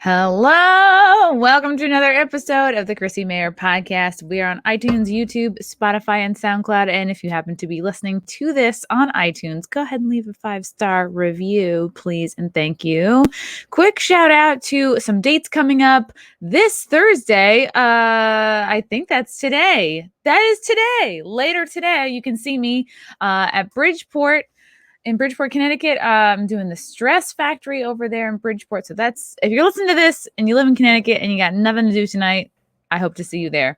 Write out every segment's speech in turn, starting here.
Hello, welcome to another episode of the Chrissie Mayr podcast. We are on iTunes, YouTube, Spotify, and SoundCloud. And if you happen to be listening to this on iTunes, go ahead and leave a 5-star review, please, and thank you. Quick shout out to some dates coming up this Thursday. I think that's today. That is today. Later today, you can see me at Bridgeport. In Bridgeport, Connecticut. I'm doing the Stress Factory over there in Bridgeport. So that's, if you're listening to this and you live in Connecticut and you got nothing to do tonight, I hope to see you there.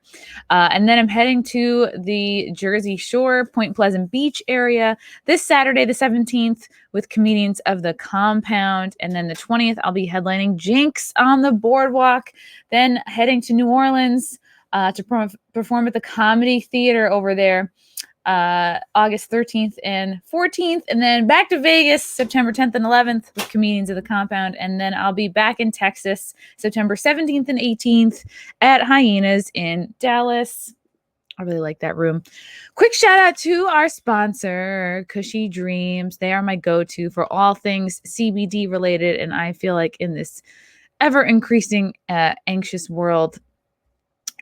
And then I'm heading to the Jersey Shore, Point Pleasant Beach area this Saturday, the 17th, with comedians of the Compound. And then the 20th, I'll be headlining Jinx on the boardwalk. Then heading to New Orleans to perform at the Comedy Theater over there. August 13th and 14th, and then back to Vegas September 10th and 11th with comedians of the Compound, and then I'll be back in Texas September 17th and 18th at Hyenas in Dallas. I really like that room. Quick shout out to our sponsor, Cushy Dreams. They are my go-to for all things CBD related, and I feel like in this ever increasing anxious world,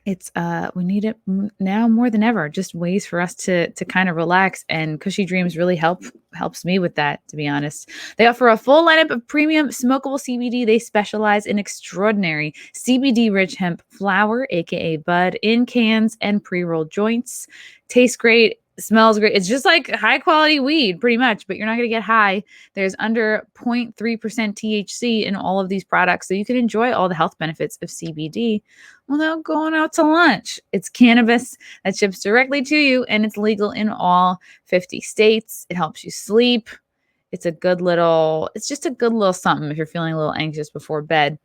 it's we need it now more than ever. Just ways for us to kind of relax, and Cushy Dreams really helps me with that, to be honest. They offer a full lineup of premium smokable CBD. They specialize in extraordinary CBD rich hemp flower, aka bud, in cans and pre-rolled joints. Tastes great. Smells great. It's just like high quality weed pretty much, but you're not going to get high. There's under 0.3% THC in all of these products, so you can enjoy all the health benefits of CBD without going out to lunch. It's cannabis that ships directly to you, and it's legal in all 50 states. It helps you sleep. It's just a good little something if you're feeling a little anxious before bed.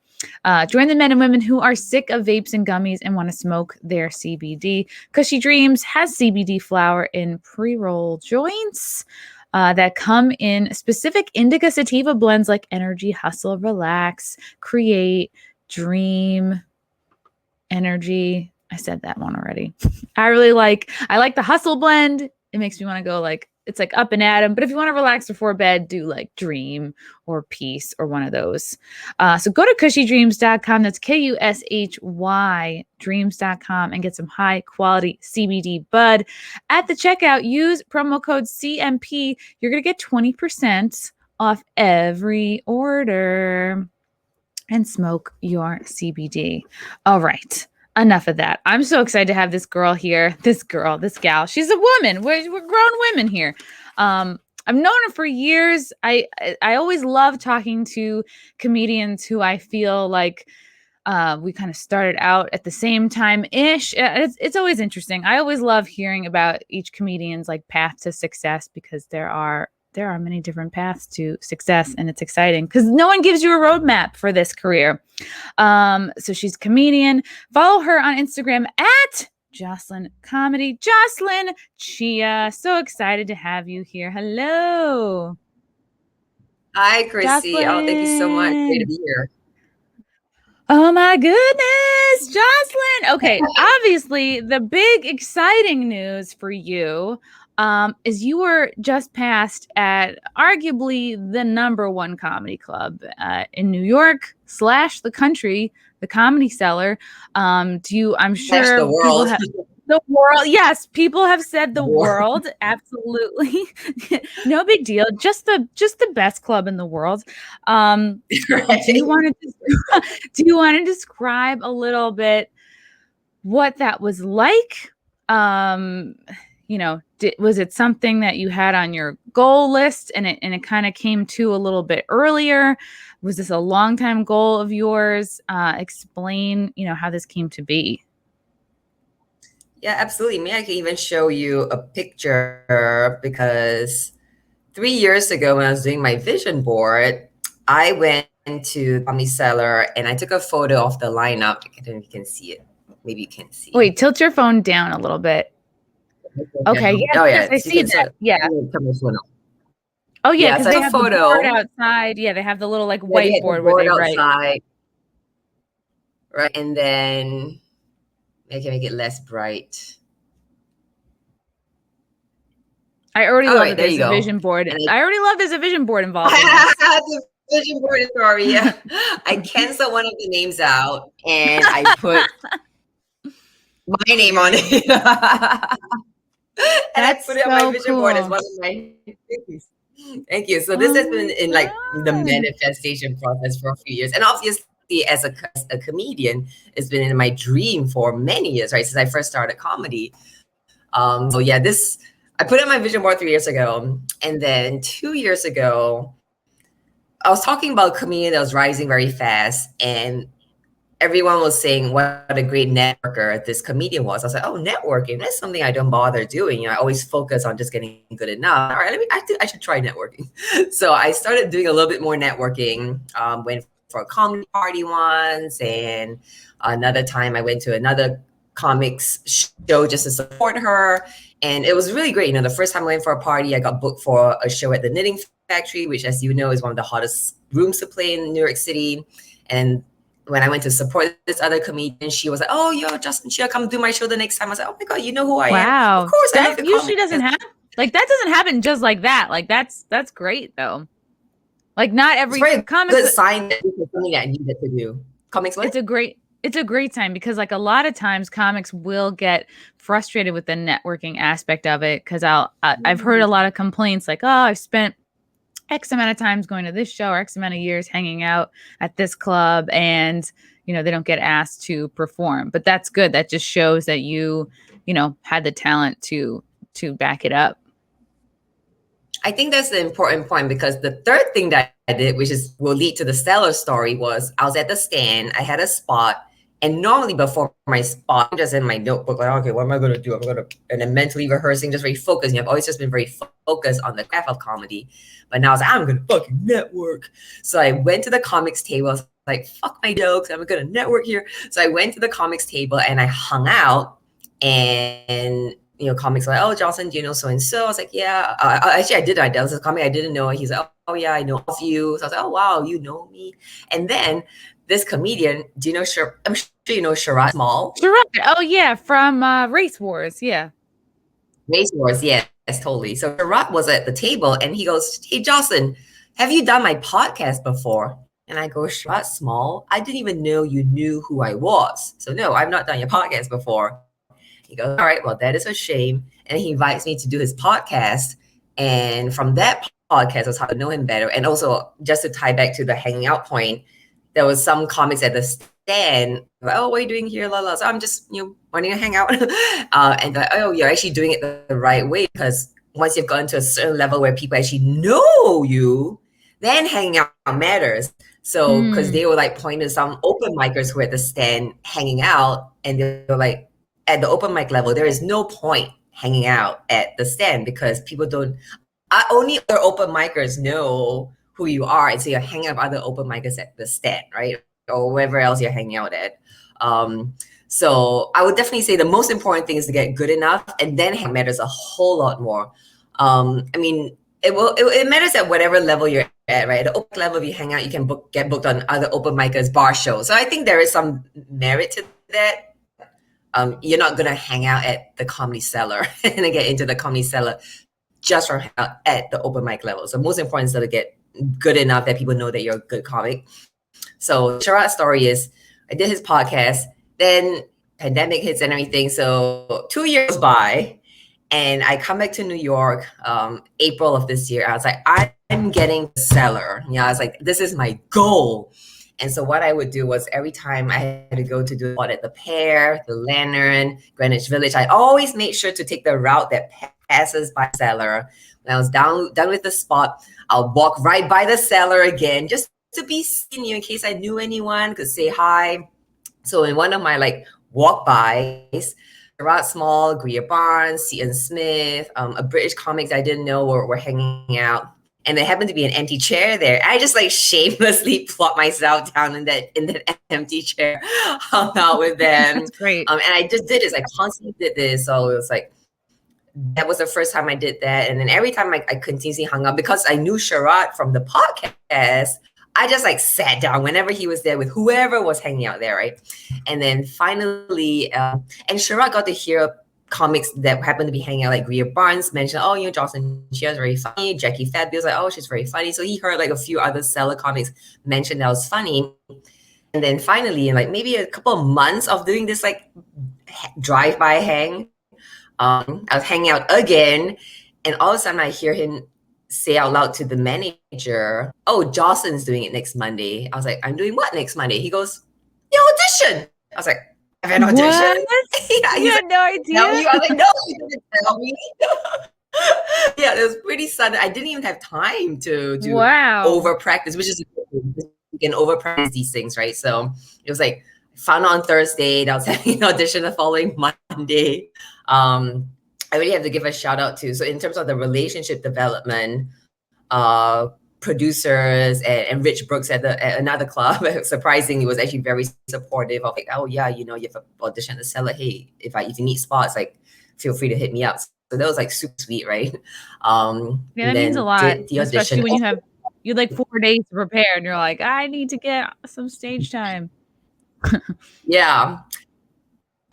Join the men and women who are sick of vapes and gummies and want to smoke their CBD. Cushy Dreams has CBD flower in pre-roll joints that come in specific indica sativa blends like Energy, Hustle, Relax, Create, Dream, Energy. I said that one already. I like the Hustle blend. It makes me want to go it's like up and at 'em. But if you want to relax before bed, do like Dream or Peace or one of those. So go to cushydreams.com. That's KUSHY dreams.com and get some high quality CBD bud. At the checkout, use promo code CMP. You're going to get 20% off every order and smoke your CBD. All right. Enough of that. I'm so excited to have this girl here. This gal. She's a woman. We're grown women here. I've known her for years. I always love talking to comedians who I feel like we kind of started out at the same time-ish. It's always interesting. I always love hearing about each comedian's path to success, because there are many different paths to success, and it's exciting because no one gives you a roadmap for this career. So she's a comedian. Follow her on Instagram at Jocelyn Comedy. Jocelyn Chia. So excited to have you here. Hello. Hi, Chrissy. Jocelyn. Oh, thank you so much. Great to be here. Oh my goodness, Jocelyn. Okay, obviously the big exciting news for you is you were just passed at arguably the #1 comedy club in New York / the country, the Comedy Cellar. I'm sure the world. The world, yes, people have said the world. Absolutely, no big deal. Just the best club in the world. Right. Do you want to describe a little bit what that was like? Was it something that you had on your goal list and it kind of came to a little bit earlier? Was this a long time goal of yours? Explain, how this came to be. Yeah, absolutely. Maybe I can even show you a picture, because 3 years ago when I was doing my vision board, I went to Comedy Cellar and I took a photo of the lineup. I don't know if you can see it. Maybe you can see. Wait, tilt your phone down a little bit. Okay. Yes, oh, yeah. I see that. Yeah. Oh, yeah, because they have the board outside. Yeah, they have the little whiteboard where they write. Outside. Right, and then I can make it less bright. I already love that there's a vision board. I already love there's a vision board involved in this. The vision board story. I canceled one of the names out and I put my name on it. And I That's put it on my so vision board as cool. one of my things. Thank you. So this Oh has been in my like the God. manifestation process for a few years. And obviously as a comedian, it's been in my dream for many years, right? Since I first started comedy. So yeah, I put it on my vision board 3 years ago. And then 2 years ago, I was talking about a comedian that was rising very fast. And everyone was saying what a great networker this comedian was. I was like, oh, networking, that's something I don't bother doing. I always focus on just getting good enough. All right, I should try networking. So I started doing a little bit more networking. Went for a comedy party once, and another time I went to another comics show just to support her. And it was really great. The first time I went for a party, I got booked for a show at the Knitting Factory, which, as you know, is one of the hottest rooms to play in New York City. And when I went to support this other comedian, she was like, "Oh, yo, Jocelyn Chia, come do my show the next time." I was like, "Oh my God, you know who I am?" Wow. Of course, I love That the usually comics. doesn't happen. Like that doesn't happen just like that. Like that's great though. Like not It's every very good comics. sign that this is something that I needed to do. Comics, what? It's a great time because like a lot of times comics will get frustrated with the networking aspect of it because I've heard a lot of complaints like, oh, I've spent X amount of times going to this show or X amount of years hanging out at this club and they don't get asked to perform. But that's good. That just shows that you had the talent to back it up. I think that's the important point because the third thing that I did, which will lead to the Cellar story, was I was at the stand, I had a spot, and normally before my spot, I'm just in my notebook, like, okay, what am I going to do? And then mentally rehearsing, just very focused. I've always just been very focused on the craft of comedy. But now I was like, I'm going to fucking network. So I went to the comics table. I was like, fuck my jokes. I'm going to network here. So I went to the comics table and I hung out and comics like, oh, Jocelyn, do you know so-and-so? I was like, yeah. Actually, I did. There was a comic I didn't know. He's like, oh, yeah, I know of you. So I was like, oh, wow, you know me. And then this comedian, do you know, I'm sure you know Sharad Small. Sharad, oh, yeah, from Race Wars, yeah. Race Wars, yes, totally. So Sharad was at the table, and he goes, hey, Jocelyn, have you done my podcast before? And I go, Sharad Small, I didn't even know you knew who I was. So no, I've not done your podcast before. He goes, all right, well, that is a shame. And he invites me to do his podcast. And from that podcast, I was how to know him better. And also, just to tie back to the hanging out point, there was some comics at the stand, like, oh, what are you doing here? La, la. So I'm just, wanting to hang out. And like, oh, you're actually doing it the right way. Because once you've gotten to a certain level where people actually know you, then hanging out matters. So, because they were like pointing to some open micers who were at the stand hanging out, and they were like, at the open mic level, there is no point hanging out at the stand because people don't, only other open micers know who you are. And so you're hanging out with other open micers at the stand, right? Or wherever else you're hanging out at. So I would definitely say the most important thing is to get good enough, and then it matters a whole lot more. It matters at whatever level you're at, right? At the open level, if you hang out, you can get booked on other open micers bar shows. So I think there is some merit to that. You're not going to hang out at the Comedy Cellar and get into the Comedy Cellar just from hanging out at the open mic level. So most important is to get good enough that people know that you're a good comic. So Sharad's story is I did his podcast, then pandemic hits and everything. So 2 years by, and I come back to New York, April of this year. I was like, I'm getting the Cellar. I was like, this is my goal. And so what I would do was every time I had to go to do what at the Pear, the Lantern, Greenwich Village, I always made sure to take the route that passes by Cellar. When I was done with the spot, I'll walk right by the Cellar again, just to be seen, in case I knew anyone, could say hi. So in one of my walk-bys, Gerard Small, Greer Barnes, Seton Smith, a British comics I didn't know were hanging out. And there happened to be an empty chair there. I just shamelessly plopped myself down in that empty chair, hung out with them. That's great. And I just did this. I constantly did this. So it was that was the first time I did that. And then every time I continuously hung out, because I knew Sharad from the podcast, I just sat down whenever he was there with whoever was hanging out there, right? And then finally, and Sharad got to hear comics that happen to be hanging out, like Greer Barnes mentioned, oh, Jocelyn Chia is very funny. Jackie Fabio was like, oh, she's very funny. So he heard like a few other Cellar comics mentioned that was funny. And then finally, in like maybe a couple of months of doing this like drive-by hang, I was hanging out again, and all of a sudden I hear him say out loud to the manager, oh, Jocelyn's doing it next Monday. I was like, I'm doing what next Monday? He goes, the audition. I was like, I have an audition? Yeah, you had no idea? I was like, no, you didn't tell me. Yeah, it was pretty sudden. I didn't even have time to over practice, which is you can over practice these things, right? So it was like found on Thursday. I was having an audition the following Monday. I really have to give a shout out to. So in terms of the relationship development, producers and Rich Brooks at another club, surprisingly, was actually very supportive of like, oh yeah, you have an audition at the Cellar. Hey, if you need spots, like feel free to hit me up. So that was like super sweet, right? Yeah, that means a lot, especially when you like 4 days to prepare and you're like, I need to get some stage time. Yeah.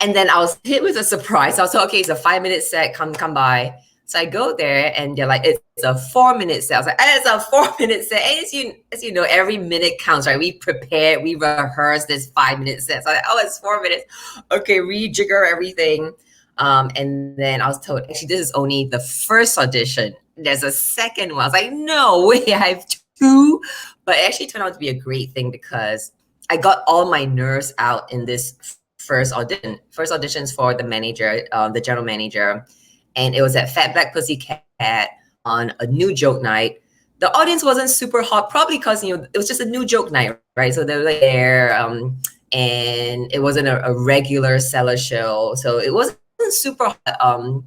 And then I was hit with a surprise. I was like, okay, it's a 5-minute set. Come by. So I go there and they're like, it's a 4-minute set. I was like, it's a 4-minute set. And as you know, every minute counts, right? We prepare, we rehearse this 5-minute set. So I'm like, oh, it's 4 minutes. Okay, rejigger everything. And then I was told, actually, this is only the first audition. There's a second one. I was like, no way, I have 2. But it actually turned out to be a great thing because I got all my nerves out in this first audition. First auditions for the manager, the general manager. And it was at Fat Black Pussycat on a new joke night. The audience wasn't super hot, probably because it was just a new joke night, right? So they were like there, and it wasn't a regular Cellar show, so it wasn't super hot.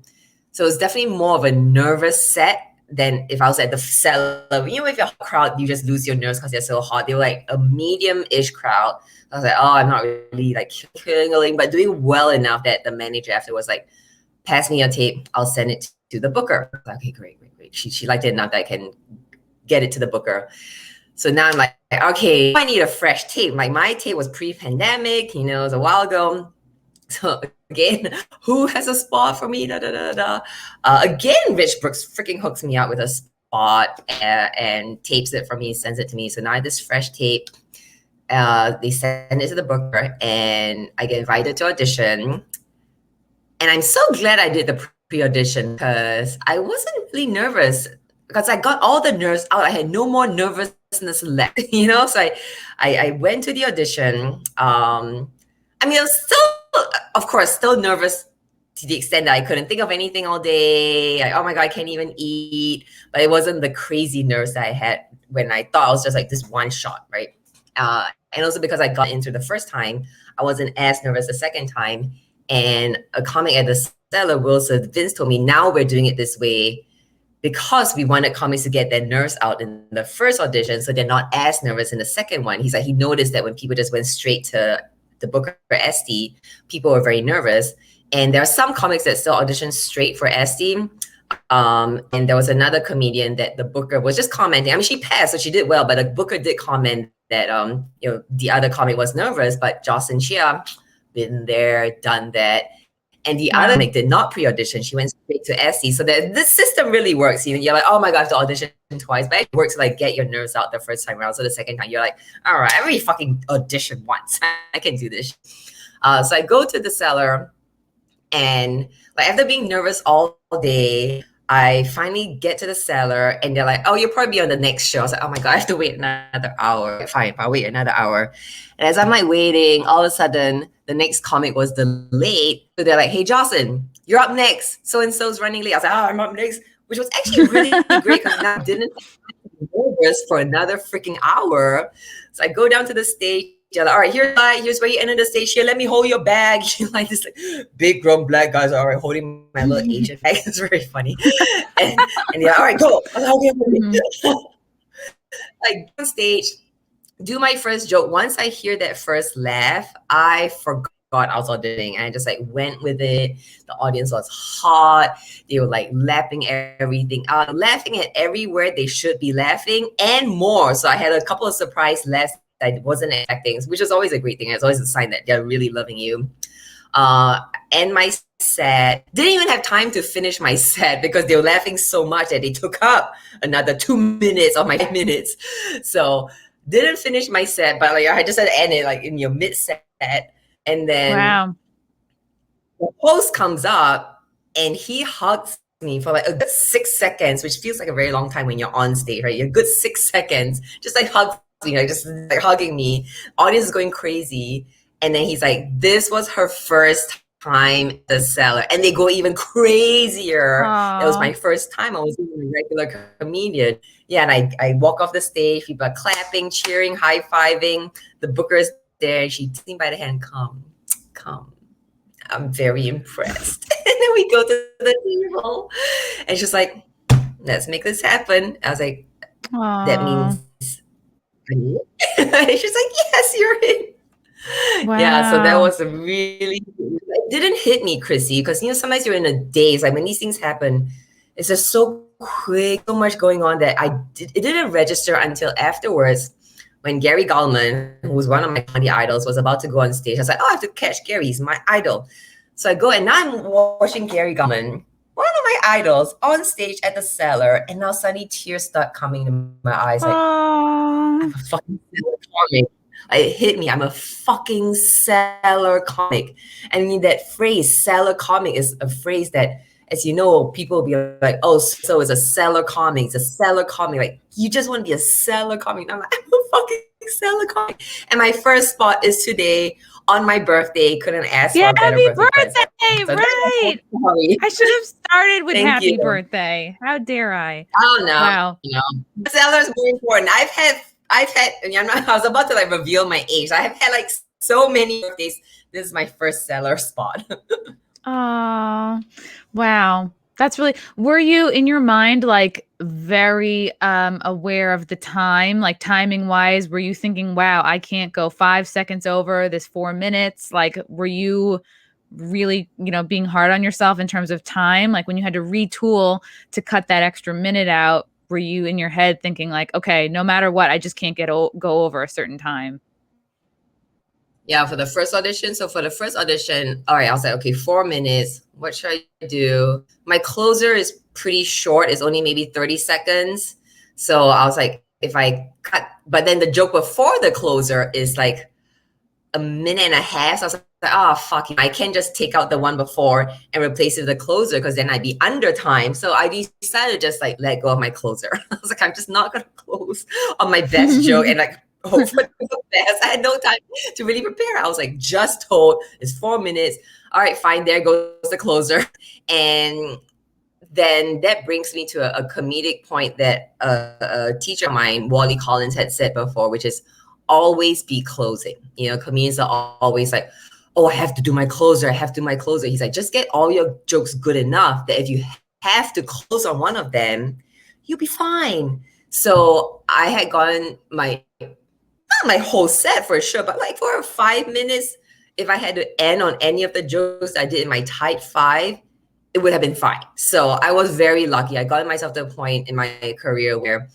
So it was definitely more of a nervous set than if I was at the Cellar. If you're a crowd, you just lose your nerves because they're so hot. They were like a medium-ish crowd. I was like, oh, I'm not really like killing, but doing well enough that the manager after was like, pass me your tape, I'll send it to the booker. I was like, okay, great. She liked it enough that I can get it to the booker. So now I'm like, okay, I need a fresh tape. Like my tape was pre-pandemic, it was a while ago. So again, who has a spot for me? Again, Rich Brooks freaking hooks me out with a spot and tapes it for me, sends it to me. So now I have this fresh tape. They send it to the booker and I get invited to audition. And I'm so glad I did the pre-audition because I wasn't really nervous because I got all the nerves out. I had no more nervousness left, So I went to the audition. I was still, of course, still nervous to the extent that I couldn't think of anything all day. Like, oh my God, I can't even eat. But it wasn't the crazy nerves that I had when I thought I was just like this one shot, right? And also because I got into the first time, I wasn't as nervous the second time. And a comic at the Cellar, Vince told me, now we're doing it this way because we wanted comics to get their nerves out in the first audition so they're not as nervous in the second one. He's like, he noticed that when people just went straight to the booker for SD, people were very nervous. And there are some comics that still audition straight for SD. And there was another comedian that the booker was just commenting. She passed, so she did well, but the booker did comment that the other comic was nervous, but Jocelyn Chia, been there, done that. And the other comic did not pre-audition. She went straight to SD. So this system really works. You're like, oh my God, I have to audition twice. But it works to like get your nerves out the first time around. So the second time, you're like, all right, I already fucking auditioned once. I can do this. So I go to the Cellar and like after being nervous all day, I finally get to the Cellar and they're like, oh, you'll probably be on the next show. I was like, oh my God, I have to wait another hour. Fine, I'll wait another hour. And as I'm like waiting, all of a sudden, the next comic was delayed. So they're like, hey, Jocelyn, you're up next. So-and-so's running late. I was like, oh, I'm up next, which was actually really great because I didn't be nervous for another freaking hour. So I go down to the stage. Like, all right, here's where you enter the stage here. Let me hold your bag. Like this big grown black guys are all right holding my little Asian bag. It's very funny. And yeah, all right, go. Like on stage, do my first joke. Once I hear that first laugh, I forgot I was auditioning and I just like went with it. The audience was hot. They were like lapping everything out, laughing at every word they should be laughing and more. So I had a couple of surprise laughs I wasn't expecting, which is always a great thing. It's always a sign that they're really loving you. And my set. Didn't even have time to finish my set because they were laughing so much that they took up another 2 minutes of my 5 minutes. So didn't finish my set, but like I just had to end it like in your mid set. And then the host comes up and he hugs me for like a good 6 seconds, which feels like a very long time when you're on stage, right? A good 6 seconds, just like hugs me, like just like hugging me. Audience is going crazy. And then he's like, this was her first time at the Cellar. And they go even crazier. That was my first time. I was even a regular comedian. Yeah, and I walk off the stage, people are clapping, cheering, high-fiving. The booker's there, and she takes me by the hand, come. I'm very impressed. And then we go to the table, and she's like, let's make this happen. I was like, that means I'm in? She's like, yes, you're in. Wow. Yeah, so that was a really, it didn't hit me, Chrissy, because sometimes you're in a daze. Like when these things happen, it's just so quick, so much going on that it didn't register until afterwards when Gary Gallman, who was one of my comedy idols, was about to go on stage. I was like, oh, I have to catch Gary. He's my idol. So I go, and now I'm watching Gary Gallman, one of my idols, on stage at the Cellar, and now suddenly tears start coming to my eyes. Like, I'm a fucking comic. It hit me. I'm a fucking Cellar comic. And that phrase, Cellar comic, is a phrase that, as you know, people will be like, oh, so it's a Cellar comic. It's a Cellar comic. Like, you just want to be a Cellar comic. And I'm like, I'm a fucking Cellar comic. And my first spot is today on my birthday. Couldn't ask for a better birthday. So right. I should have started with happy birthday. How dare I? Oh, no. Wow. Cellar's more important. I've had, I was about to like reveal my age. I have had like so many birthdays. This is my first Cellar spot. Oh, wow. That's really, were you in your mind like very aware of the time, like timing wise? Were you thinking, wow, I can't go 5 seconds over this 4 minutes? Like, were you really, being hard on yourself in terms of time? Like when you had to retool to cut that extra minute out, were you in your head thinking like, okay, no matter what, I just can't go over a certain time? Yeah, for the first audition. So for the first audition, all right, I was like, okay, 4 minutes. What should I do? My closer is pretty short. It's only maybe 30 seconds. So I was like, if I cut, but then the joke before the closer is like a minute and a half. So I was like, oh, fuck, I can't just take out the one before and replace it with the closer because then I'd be under time. So I decided to just like let go of my closer. I was like, I'm just not going to close on my best joke and like hope for the best. I had no time to really prepare. I was like, just told it's 4 minutes. All right, fine. There goes the closer. And then that brings me to a comedic point that a teacher of mine, Wally Collins, had said before, which is always be closing. Comedians are always like, oh, I have to do my closer. I have to do my closer. He's like, just get all your jokes good enough that if you have to close on one of them, you'll be fine. So I had gotten not my whole set for sure, but like for 5 minutes, if I had to end on any of the jokes I did in my tight 5, it would have been fine. So I was very lucky. I got myself to a point in my career where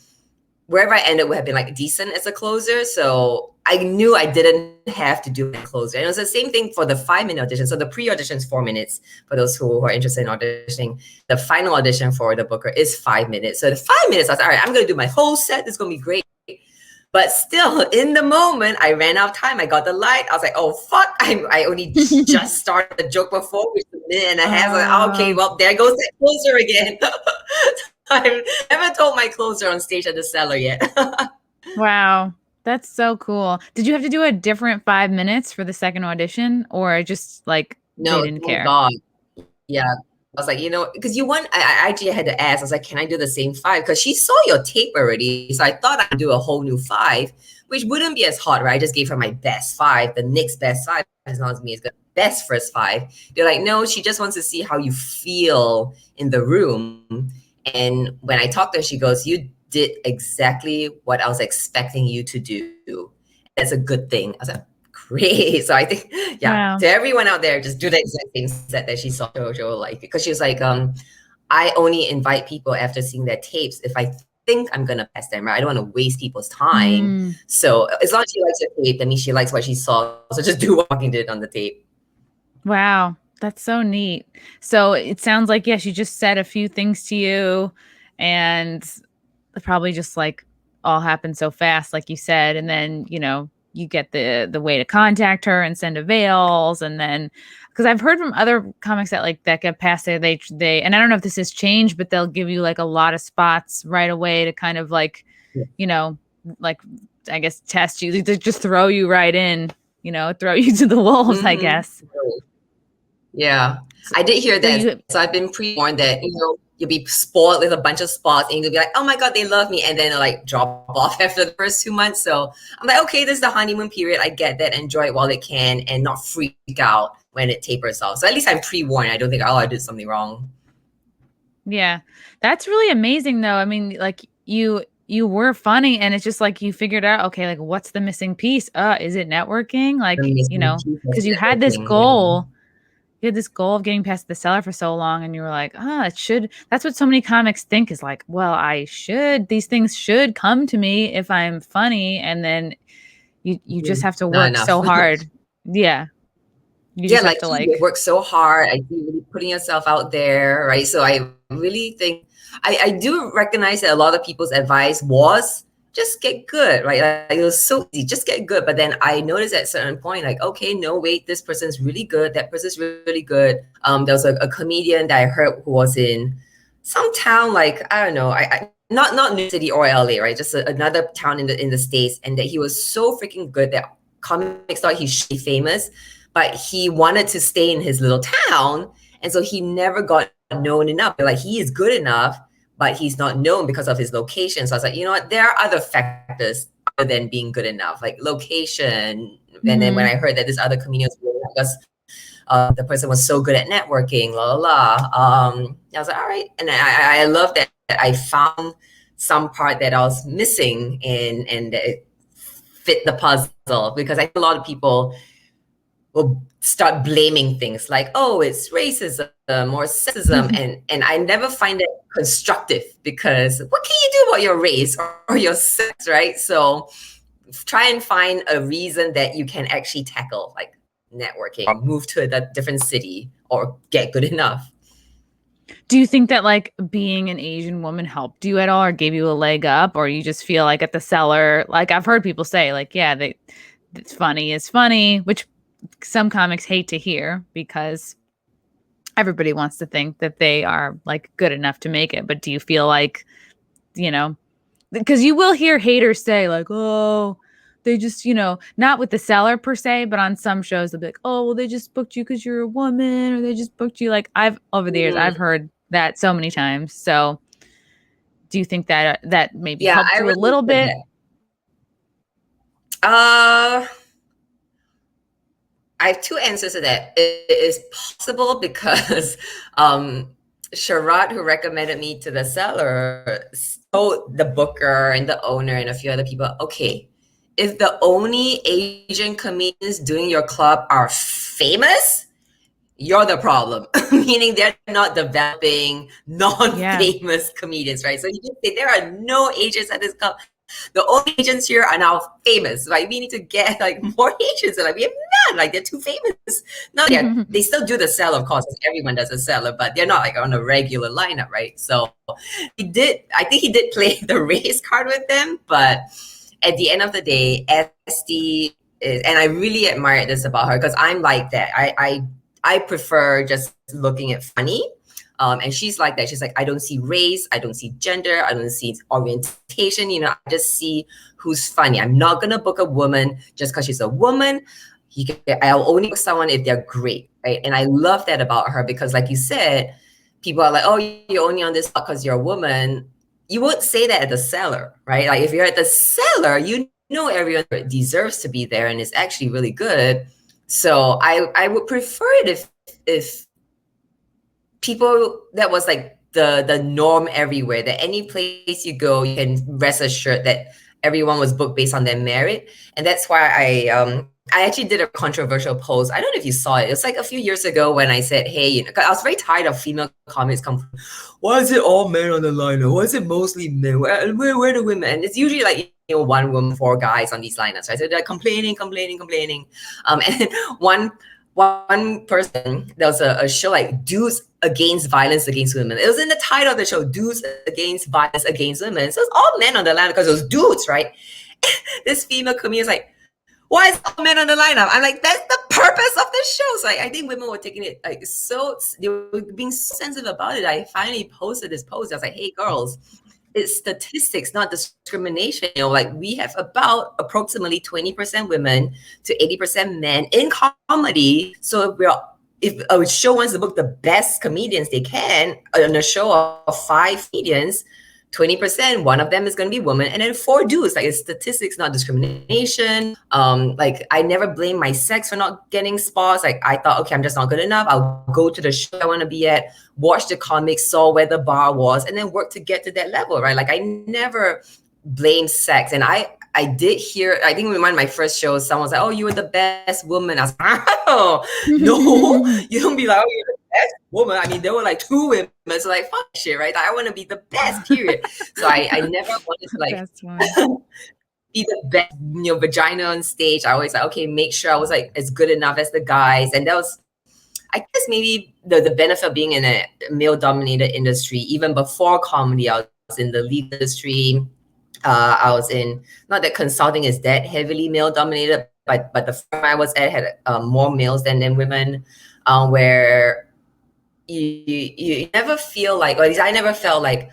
wherever I ended would have been like decent as a closer. So I knew I didn't have to do a closer. And it was the same thing for the 5-minute audition. So the pre-audition is 4 minutes for those who are interested in auditioning. The final audition for the booker is 5 minutes. So the 5 minutes, I was like, all right, I'm going to do my whole set. This is going to be great. But still, in the moment, I ran out of time. I got the light. I was like, oh, fuck. I only just started the joke before, which was a minute and a half. Like, okay, well, there goes that closer again. I've never told my closer on stage at the Cellar yet. Wow. That's so cool. Did you have to do a different 5 minutes for the second audition or just like no, they didn't care? God. Yeah. I was like, because I actually had to ask, I was like, can I do the same 5? Because she saw your tape already. So I thought I'd do a whole new 5, which wouldn't be as hot, right? I just gave her my best 5. The next best 5 is not as me as good. Best first 5. They're like, no, she just wants to see how you feel in the room. And when I talked to her, she goes, you did exactly what I was expecting you to do. That's a good thing. I was like, great. So I think, wow. To everyone out there, just do the exact same set that she saw Jojo like, because she was like, I only invite people after seeing their tapes if I think I'm going to pass them, right? I don't want to waste people's time. So as long as she likes her tape, that means she likes what she saw. So just do what fucking did on the tape. Wow, that's so neat. So it sounds like, yes, she just said a few things to you, and it probably just like all happened so fast, like you said, and then you get the way to contact her and send avails, and then because I've heard from other comics that like that get past there, they and I don't know if this has changed, but they'll give you like a lot of spots right away to kind of like, you know, like I guess test you, to just throw you right in, throw you to the wolves, I guess. Yeah, I did hear that. So I've been pre-warned that, you'll be spoiled with a bunch of spots and you'll be like, oh my God, they love me. And then it'll like drop off after the first 2 months. So I'm like, okay, this is the honeymoon period. I get that. Enjoy it while it can and not freak out when it tapers off. So at least I'm pre-warned. I don't think, I did something wrong. Yeah. That's really amazing though. I mean, like you were funny and it's just like you figured out, okay, like what's the missing piece? Is it networking? Like, because you had this goal. You had this goal of getting past the cellar for so long and you were like, that's what so many comics think is like, well, these things should come to me if I'm funny. And then you just have to work so hard. Yeah. You just have to you work so hard. I see you putting yourself out there, right? So I really think I do recognize that a lot of people's advice was just get good, right? Like, it was so easy, just get good. But then I noticed at a certain point, like, okay, no, wait, this person's really good. That person's really good. There was a comedian that I heard who was in some town, like, I don't know, I not New City or LA, right? Just another town in the States, and that he was so freaking good that comics thought he should be famous, but he wanted to stay in his little town, and so he never got known enough. Like, he is good enough, but he's not known because of his location. So I was like, you know what? There are other factors other than being good enough, like location. And then when I heard that this other comedian was because the person was so good at networking, I was like, all right. And I love that I found some part that I was missing and it fit the puzzle, because I think a lot of people will start blaming things like, oh, it's racism or sexism. And I never find it constructive, because what can you do about your race or your sex, right? So try and find a reason that you can actually tackle, like networking, or move to a different city, or get good enough. Do you think that like being an Asian woman helped you at all, or gave you a leg up, or you just feel like at the cellar, like I've heard people say like, yeah, it's funny is funny, which some comics hate to hear because everybody wants to think that they are like good enough to make it. But do you feel like, because you will hear haters say like, oh, they just, not with the cellar per se, but on some shows they'll be like, oh, well, they just booked you because you're a woman, or they just booked you. Like over the years, I've heard that so many times. So do you think that maybe helped you a little bit? I have two answers to that. It is possible because Sharad, who recommended me to the cellar, told the booker and the owner and a few other people, okay, if the only Asian comedians doing your club are famous, you're the problem. Meaning they're not developing non-famous comedians, right? So you just say there are no Asians at this club. The only Asians here are now famous. Like, we need to get like more Asians. Like, we have none. Like, they're too famous. No, they still do the cellar, of course. Everyone does a cellar, but they're not like on a regular lineup, right? So I think he did play the race card with them, but at the end of the day, SD is, and I really admire this about her, because I'm like that. I prefer just looking at funny. And she's like that. She's like, I don't see race, I don't see gender, I don't see orientation. I just see who's funny. I'm not gonna book a woman just because she's a woman. I'll only book someone if they're great, right? And I love that about her, because, like you said, people are like, oh, you're only on this because you're a woman. You won't say that at the cellar, right? Like, if you're at the cellar, everyone deserves to be there, and it's actually really good. So I would prefer it if people, that was like the norm everywhere, that any place you go, you can rest assured that everyone was booked based on their merit. And that's why I actually did a controversial post. I don't know if you saw it. It's like a few years ago when I said, hey, cause I was very tired of female comics why is it all men on the lineup? Why is it mostly men? Where are the women? And it's usually like, one woman, 4 guys on these lineups, right? So they're complaining. And then one one person, there was a show like Dudes Against Violence Against Women. It was in the title of the show, Dudes Against Violence Against Women. So it's all men on the line because it was dudes, right? This female comedian is like, why is all men on the lineup? I'm like, that's the purpose of this show. So I think women were taking it like so, they were being so sensitive about it. I finally posted this post. I was like, hey girls, it's statistics, not discrimination. Like we have about approximately 20% women to 80% men in comedy. So if a show wants to book the best comedians they can on a show of 5 comedians, 20%, one of them is going to be women, and then 4 dudes. Like it's statistics, not discrimination. Like I never blame my sex for not getting spots. Like I thought, okay, I'm just not good enough. I'll go to the show I want to be at, watch the comics, saw where the bar was, and then work to get to that level, right? Like I never blame sex. And I did hear, I think in one of my first shows, someone was like, oh, you were the best woman. I was like, oh, no, you don't be like, oh, you're the best woman. I mean, there were like 2 women. So like, fuck shit, right? I want to be the best, period. So I never wanted to like be the best, vagina on stage. I always like, okay, make sure I was like as good enough as the guys. And that was, I guess maybe the benefit of being in a male-dominated industry. Even before comedy, I was in the legal industry. I was in, not that consulting is that heavily male-dominated, but the firm I was at had more males than women, where you never feel like, or at least I never felt like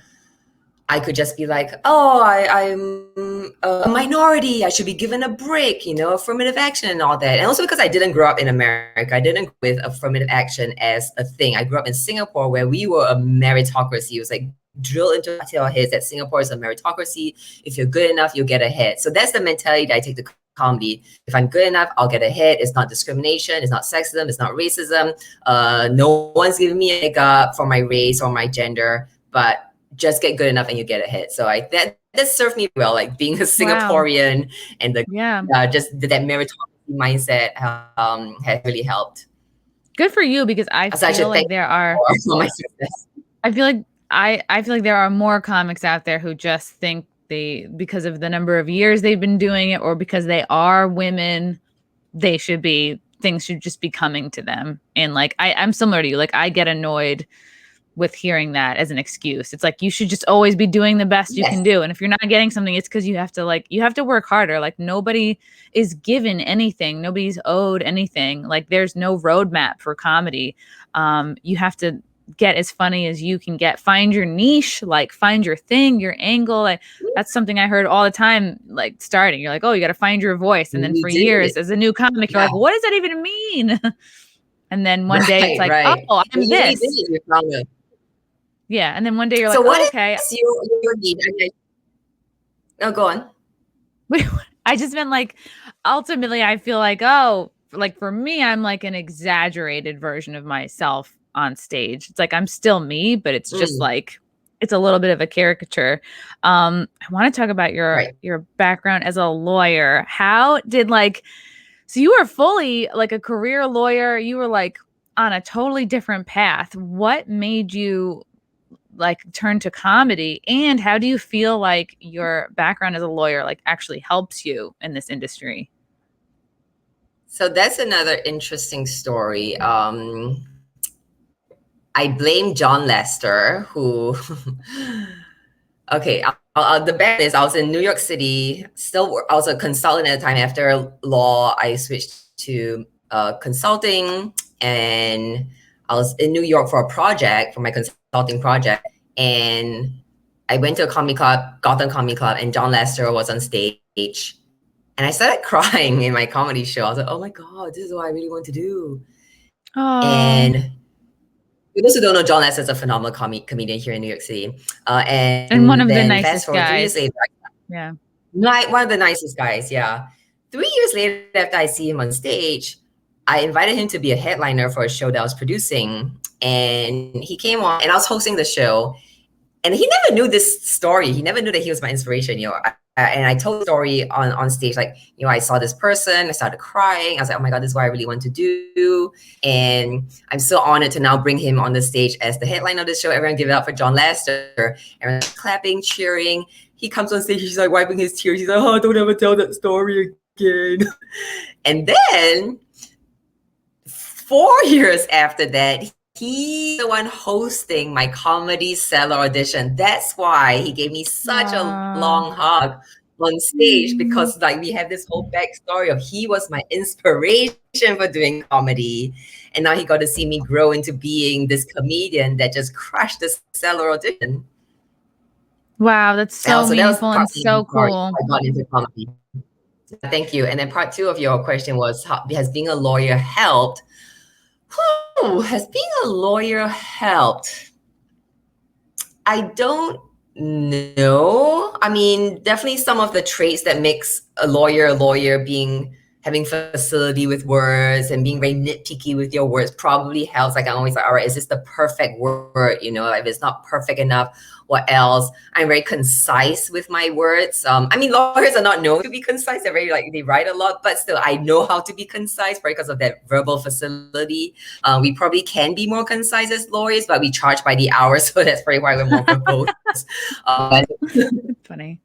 I could just be like, oh, I'm a minority, I should be given a break, affirmative action and all that. And also because I didn't grow up in America, I didn't grow with affirmative action as a thing. I grew up in Singapore where we were a meritocracy. It was like drilled into our heads that Singapore is a meritocracy. If you're good enough, you'll get ahead. So that's the mentality that I take to comedy. If I'm good enough, I'll get ahead. It's not discrimination. It's not sexism. It's not racism. No one's giving me a leg up for my race or my gender, but just get good enough and you get ahead. So that served me well, like being a Singaporean and just that meritocracy mindset has really helped. Good for you, because I feel like there are. I feel like there are more comics out there who just think because of the number of years they've been doing it, or because they are women, things should just be coming to them. And like I'm similar to you. Like I get annoyed with hearing that as an excuse. It's like you should just always be doing the best you can do. And if you're not getting something, it's because you have to work harder. Like nobody is given anything. Nobody's owed anything. Like there's no roadmap for comedy. You have to get as funny as you can get. Find your niche, like find your thing, your angle. Like that's something I heard all the time, like starting. You're like, oh, you got to find your voice. And then for years as a new comic, you're like, what does that even mean? And then one day it's like, oh, I'm this. Yeah. And then one day you're like, oh, okay. Your need? No, go on. I just meant like, ultimately, I feel like, oh, like for me, I'm like an exaggerated version of myself on stage. It's like I'm still me, but it's just like it's a little bit of a caricature. I want to talk about your background as a lawyer. How did so you were fully like a career lawyer. You were like on a totally different path. What made you like turn to comedy, and how do you feel like your background as a lawyer like actually helps you in this industry? So that's another interesting story. I blame John Lester, who, okay, the bad is I was in New York City, I was a consultant at the time. After law, I switched to consulting, and I was in New York for my consulting project. And I went to a comedy club, Gotham Comedy Club, and John Lester was on stage. And I started crying in my comedy show. I was like, oh my God, this is what I really want to do. Aww. And for those who don't know, John Lester is a phenomenal comedian here in New York City. And one of the nicest guys. 3 years later, yeah. One of the nicest guys, yeah. 3 years later, after I see him on stage, I invited him to be a headliner for a show that I was producing. And he came on, and I was hosting the show. And he never knew this story. He never knew that he was my inspiration, and I told the story on stage, like, I saw this person, I started crying. I was like, oh my God, this is what I really want to do. And I'm so honored to now bring him on the stage as the headline of the show. Everyone give it up for John Lester. Everyone's clapping, cheering. He comes on stage, he's like wiping his tears. He's like, oh, don't ever tell that story again. And then 4 years after that, he's the one hosting my Comedy Cellar audition. That's why he gave me such a long hug on stage, because like we have this whole backstory of he was my inspiration for doing comedy, and now he got to see me grow into being this comedian that just crushed the Cellar audition. Wow, that's so meaningful and so cool. I got into comedy. Thank you. And then part two of your question was, has being a lawyer helped? Has being a lawyer helped? I don't know. I mean, definitely some of the traits that makes a lawyer being having facility with words and being very nitpicky with your words probably helps. Like I'm always like, all right, is this the perfect word? You know, like if it's not perfect enough, what else? I'm very concise with my words. I mean, lawyers are not known to be concise. They're very like, they write a lot, but still I know how to be concise because of that verbal facility. We probably can be more concise as lawyers, but we charge by the hour. So that's probably why we're more verbose. Funny.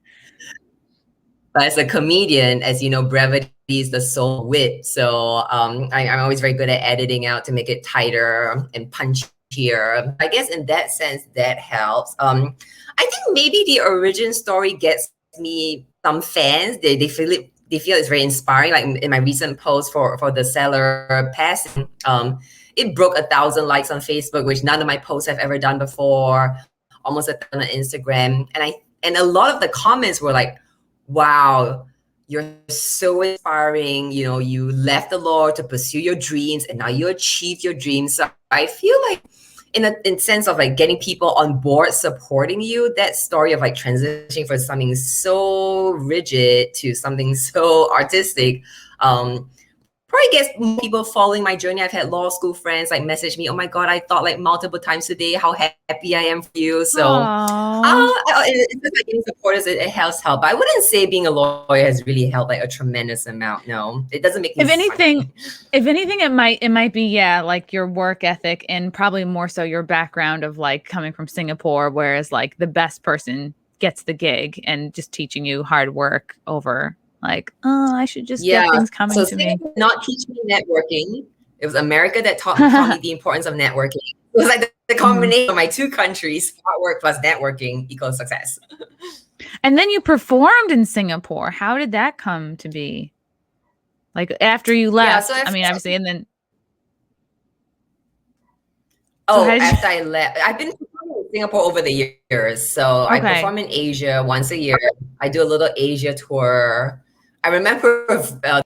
But as a comedian, as you know, brevity is the soul of wit. So I'm always very good at editing out to make it tighter and punchier. I guess in that sense, that helps. I think maybe the origin story gets me some fans. They feel it. They feel it's very inspiring. Like in my recent post for the Cellar passing, it broke 1,000 likes on Facebook, which none of my posts have ever done before. Almost 1,000 on Instagram, and a lot of the comments were like, wow, you're so inspiring. You know, you left the law to pursue your dreams and now you achieved your dreams. So I feel like in sense of like getting people on board, supporting you, that story of like transitioning from something so rigid to something so artistic, probably gets people following my journey. I've had law school friends like message me, oh my God, I thought like multiple times today how happy I am for you. So it's just like getting supporters, it helps help. But I wouldn't say being a lawyer has really helped like a tremendous amount. No, it doesn't make me if anything, it might be, yeah, like your work ethic and probably more so your background of like coming from Singapore, whereas like the best person gets the gig and just teaching you hard work over like, oh, I should just get things coming to me. Not teach me networking. It was America that taught me the importance of networking. It was like the combination of my two countries, hard work plus networking equals success. And then you performed in Singapore. How did that come to be? Like after you left, I mean, obviously, and then. After I left, I've been performing in Singapore over the years. So I perform in Asia once a year. I do a little Asia tour. I remember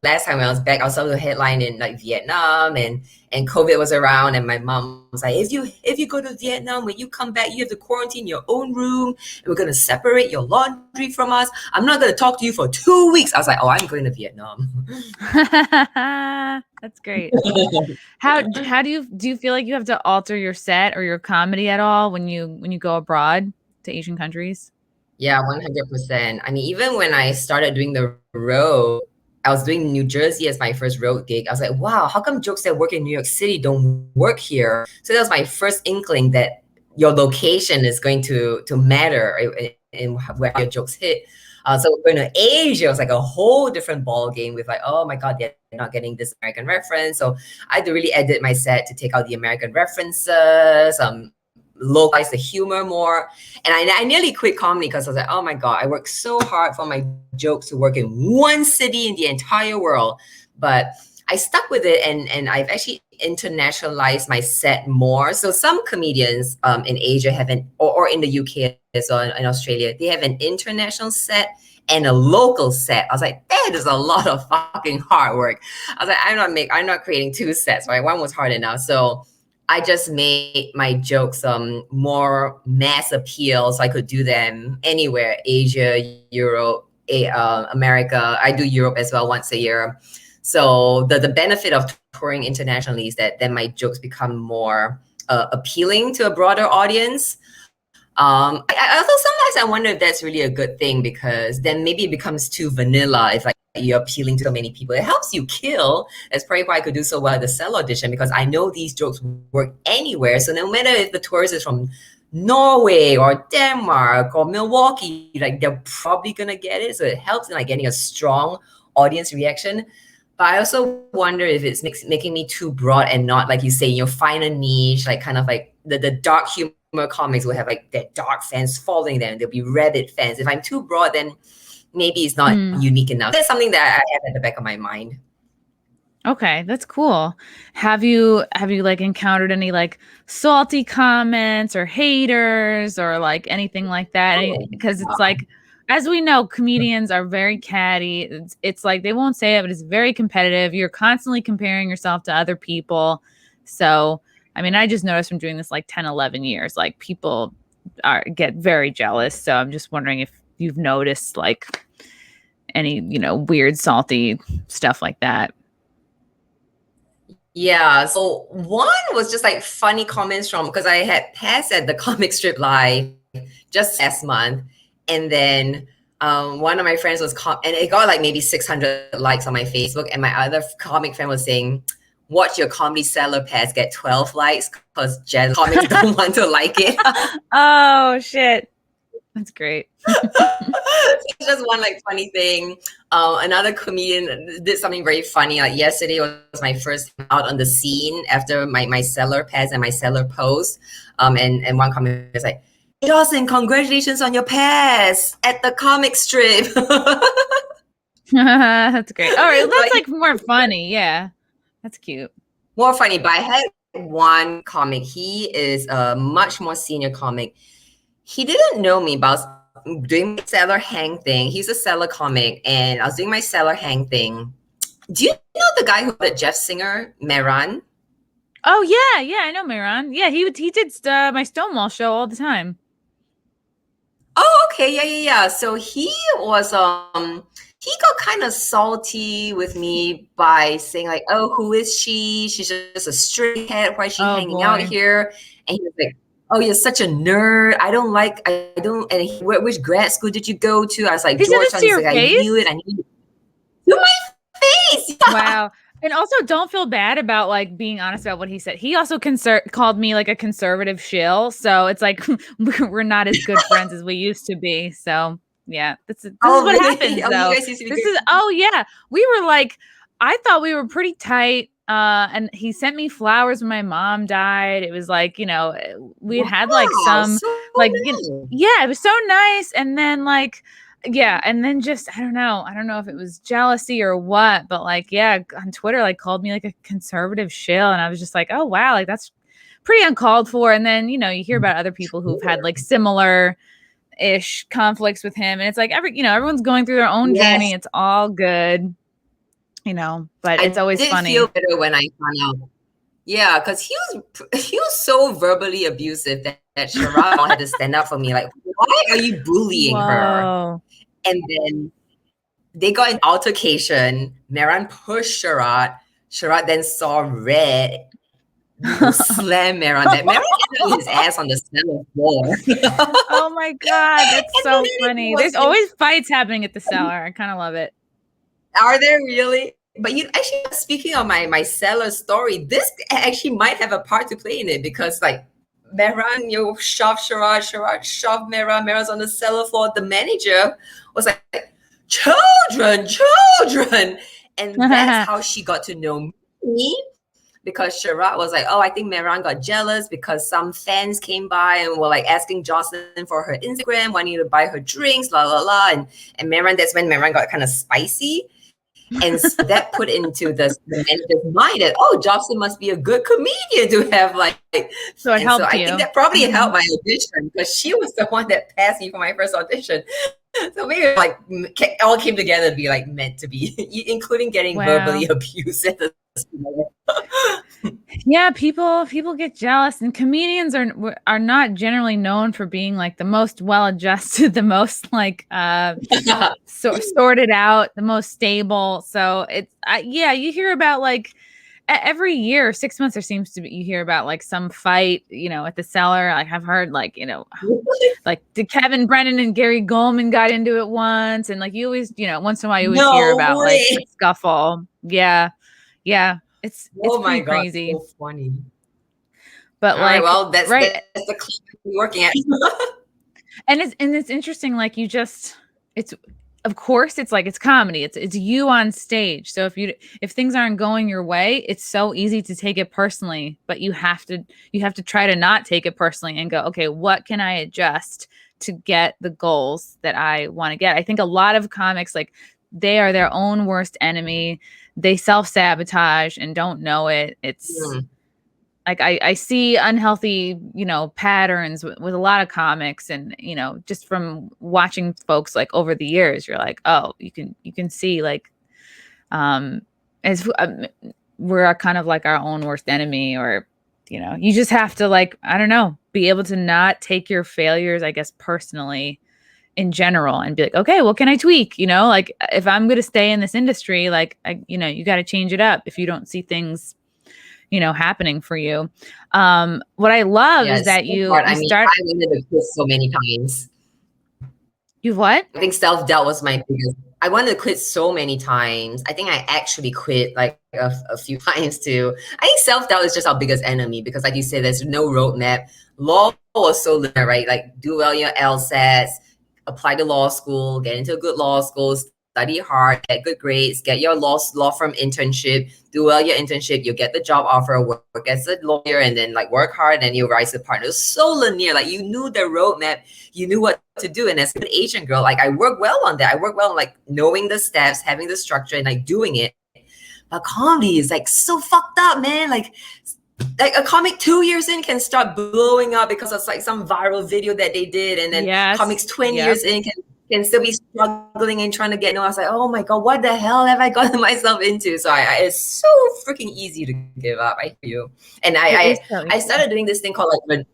last time when I was back, I was able to headline in like Vietnam, and COVID was around, and my mom was like, if you go to Vietnam, when you come back, you have to quarantine your own room, and we're gonna separate your laundry from us. I'm not gonna talk to you for 2 weeks. I was like, oh, I'm going to Vietnam. That's great. How do you feel like you have to alter your set or your comedy at all when you go abroad to Asian countries? Yeah, 100%. I mean, even when I started doing the road, I was doing New Jersey as my first road gig. I was like, wow, how come jokes that work in New York City don't work here? So that was my first inkling that your location is going to matter in where your jokes hit. So going to Asia was like a whole different ball game with like, oh my God, they're not getting this American reference. So I had to really edit my set to take out the American references, localize the humor more. And I nearly quit comedy because I was like, oh my God, I worked so hard for my jokes to work in one city in the entire world. But I stuck with it, and I've actually internationalized my set more. So some comedians in Asia have or in the UK as well, in Australia, they have an international set and a local set. I was like, that is a lot of fucking hard work. I was like, I'm not creating two sets, right? One was hard enough. So I just made my jokes more mass appeal, so I could do them anywhere: Asia, Europe, America. I do Europe as well once a year. So the benefit of touring internationally is that then my jokes become more appealing to a broader audience. I also sometimes I wonder if that's really a good thing, because then maybe it becomes too vanilla if like you're appealing to so many people. It helps you kill. That's probably why I could do so well at the Cellar audition, because I know these jokes work anywhere. So no matter if the tourist is from Norway or Denmark or Milwaukee, like they're probably gonna get it. So it helps in like getting a strong audience reaction. But I also wonder if it's making me too broad and not, like you say, find a niche, like kind of like the dark humor comics will have like their dark fans following them. There'll be rabid fans. If I'm too broad, then maybe it's not unique enough. That's something that I have at the back of my mind. Okay, that's cool. Have you like encountered any like salty comments or haters or like anything like that? Because it's like, as we know, comedians are very catty. It's like they won't say it, but it's very competitive. You're constantly comparing yourself to other people. So, I mean, I just noticed from doing this like 10, 11 years, like people get very jealous. So I'm just wondering if you've noticed like any, weird, salty stuff like that. Yeah, so one was just like funny comments from, because I had passed at the comic strip live just last month, and then one of my friends was and it got like maybe 600 likes on my Facebook, and my other comic friend was saying, "Watch your Comedy Cellar pass get 12 likes because Jen comics don't want to like it." Oh shit. That's great. It's just one like funny thing. Another comedian did something very funny. Like yesterday was my first time out on the scene after my cellar pass and my cellar post. And one comment was like, "Jocelyn, congratulations on your pass at the comic strip." That's great. All right, that's like more funny. Yeah, that's cute. More funny, but I had one comic. He is a much more senior comic. He didn't know me, but I was doing my cellar hang thing. He's a cellar comic, and I was doing my cellar hang thing. Do you know the guy who did Jeff Singer, Mehran? Oh yeah, I know Mehran. Yeah, he did my Stonewall show all the time. Oh, okay, yeah. So he was he got kind of salty with me by saying like, "Oh, who is she? She's just a straight head. Why is she hanging out here?" And he was like, "Oh, you're such a nerd. I don't." And which grad school did you go to? I was like, Georgetown. He's like, I knew it. To my face. Wow. And also, don't feel bad about like being honest about what he said. He also called me like a conservative shill. So it's like we're not as good friends as we used to be. So yeah, this is what happens. Oh yeah, we were like, I thought we were pretty tight. And he sent me flowers when my mom died. It was like, we had like some like yeah, it was so nice. And then like yeah, and then just I don't know if it was jealousy or what, but like yeah, on Twitter like called me like a conservative shill, and I was just like, oh wow, like that's pretty uncalled for. And then you hear about other people who've had like similar ish conflicts with him, and it's like everyone's going through their own journey. It's all good, but it's always funny. I feel better when I found out. Yeah, because he was so verbally abusive that Sharad had to stand up for me. Like, why are you bullying her? And then they got an altercation. Mehran pushed Sharad. Sharad then saw red. Slam Mehran. That Mehran had his ass on the cellar floor. Oh my god, that's so funny. There's always fights happening at the cellar. I kind of love it. Are there really? But actually, speaking of my cellar story, this actually might have a part to play in it, because like Mehran, shoved Sharad shoved Mehran. Mehran's on the cellar floor. The manager was like, children. And that's how she got to know me, because Sharad was like, oh, I think Mehran got jealous because some fans came by and were like asking Jocelyn for her Instagram, wanting to buy her drinks, la la la. And Mehran, that's when Mehran got kind of spicy. And that put into the manager's mind that, oh, Jocelyn must be a good comedian to have like. So it helped you. I think that probably helped my audition, because she was the one that passed me for my first audition. So maybe like all came together to be like meant to be, including getting verbally abused at the. Yeah, people get jealous, and comedians are not generally known for being like the most well-adjusted, the most like sorted out, the most stable. So it's you hear about like every year, 6 months, there seems to be, you hear about like some fight, at the cellar. Like I've heard like, like did Kevin Brennan and Gary Goldman got into it once, and like you always, once in a while you always hear about like a scuffle. Yeah. It's pretty crazy. So funny. But all right, well, that's the clip we're working at. and it's interesting, like it's of course it's like, it's comedy, it's you on stage, so if things aren't going your way, it's so easy to take it personally, but you have to try to not take it personally and go, okay, what can I adjust to get the goals that I want to get? I think a lot of comics, like, they are their own worst enemy. They self-sabotage and don't know it. It's like, I see unhealthy, patterns with a lot of comics, and, just from watching folks like over the years, you're like, oh, you can see, like, as we're kind of like our own worst enemy, or, you just have to, like, I don't know, be able to not take your failures, I guess, personally in general, and be like, okay, what can I tweak? Like, if I'm going to stay in this industry, like, you got to change it up if you don't see things happening for you. What I love is that you start. I wanted to quit so many times. You what? I think self-doubt was my biggest. I wanted to quit so many times. I think I actually quit like a few times too. I think self-doubt is just our biggest enemy, because like you said, there's no roadmap. Law was so linear, right? Like, do well your LSATs, apply to law school, get into a good law school, study hard, get good grades, get your law firm internship, do well your internship, you get the job offer, work as a lawyer, and then like work hard, and you rise to partner. It was so linear. Like, you knew the roadmap, you knew what to do. And as an Asian girl, like, I worked well on that. I worked well on like knowing the steps, having the structure, and like doing it. But comedy is like so fucked up, man. Like a comic 2 years in can start blowing up because of like some viral video that they did, and then comics 20 years in can still be struggling and trying to get. I was like, oh my god, what the hell have I gotten myself into? So it's so freaking easy to give up. I feel, and I started doing this thing called like,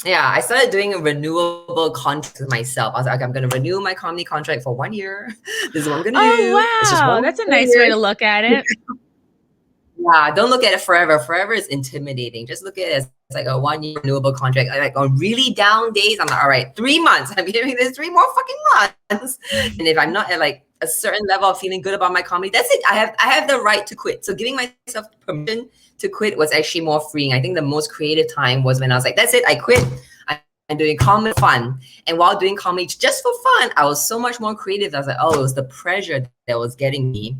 I started doing a renewable contract with myself. I was like, I'm going to renew my comedy contract for 1 year. This is what I'm going to do. Wow, that's a nice way to look at it. Yeah, don't look at it forever. Forever is intimidating. Just look at it as like a 1 year renewable contract. Like, on really down days, I'm like, all right, 3 months. I'm giving this 3 more fucking months. And if I'm not at like a certain level of feeling good about my comedy, that's it. I have the right to quit. So giving myself permission to quit was actually more freeing. I think the most creative time was when I was like, that's it, I quit. I'm doing comedy fun. And while doing comedy just for fun, I was so much more creative. I was like, oh, it was the pressure that was getting me.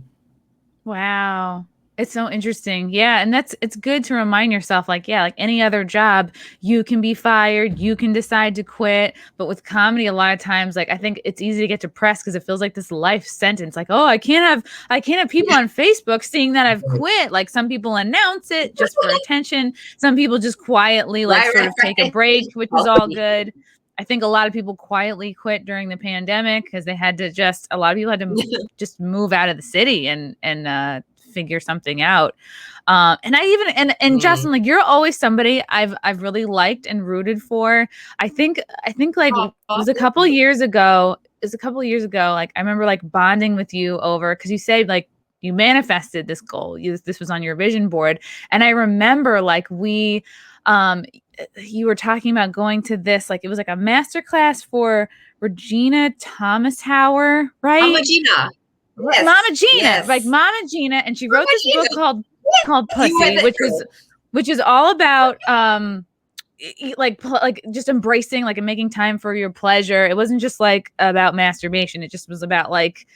Wow. It's so interesting. Yeah. And it's good to remind yourself, like, yeah, like any other job, you can be fired, you can decide to quit. But with comedy, a lot of times, like, I think it's easy to get depressed because it feels like this life sentence. Like, oh, I can't have people on Facebook seeing that I've quit. Like, some people announce it just for attention. Some people just quietly sort of take a break, which is all good. I think a lot of people quietly quit during the pandemic because a lot of people had to just move out of the city and figure something out. And Jocelyn, like, you're always somebody I've really liked and rooted for. I think like it was a couple of years ago. Like, I remember like bonding with you over, because you said like you manifested this goal. This was on your vision board. And I remember like you were talking about going to this, like, it was like a masterclass for Regena Thomashauer, right? Mama Gena. Yes. Mama Gena, like Mama Gena, and she wrote this book called Pussy, which is all about like just embracing, like, and making time for your pleasure. It wasn't just like about masturbation. It just was about like,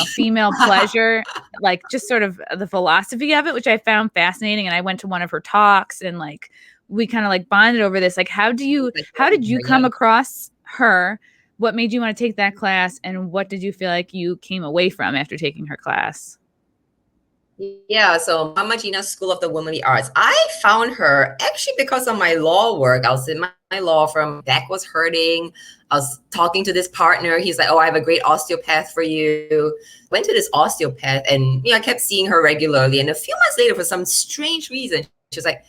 female pleasure, like just sort of the philosophy of it, which I found fascinating. And I went to one of her talks, and like we kind of like bonded over this. Like, how did you come across her? What made you want to take that class, and what did you feel like you came away from after taking her class? Yeah, so Mama Gena's School of the Womanly Arts. I found her actually because of my law work. I was in my law firm, back was hurting. I was talking to this partner. He's like, oh, I have a great osteopath for you. Went to this osteopath, and I kept seeing her regularly. And a few months later, for some strange reason, she was like,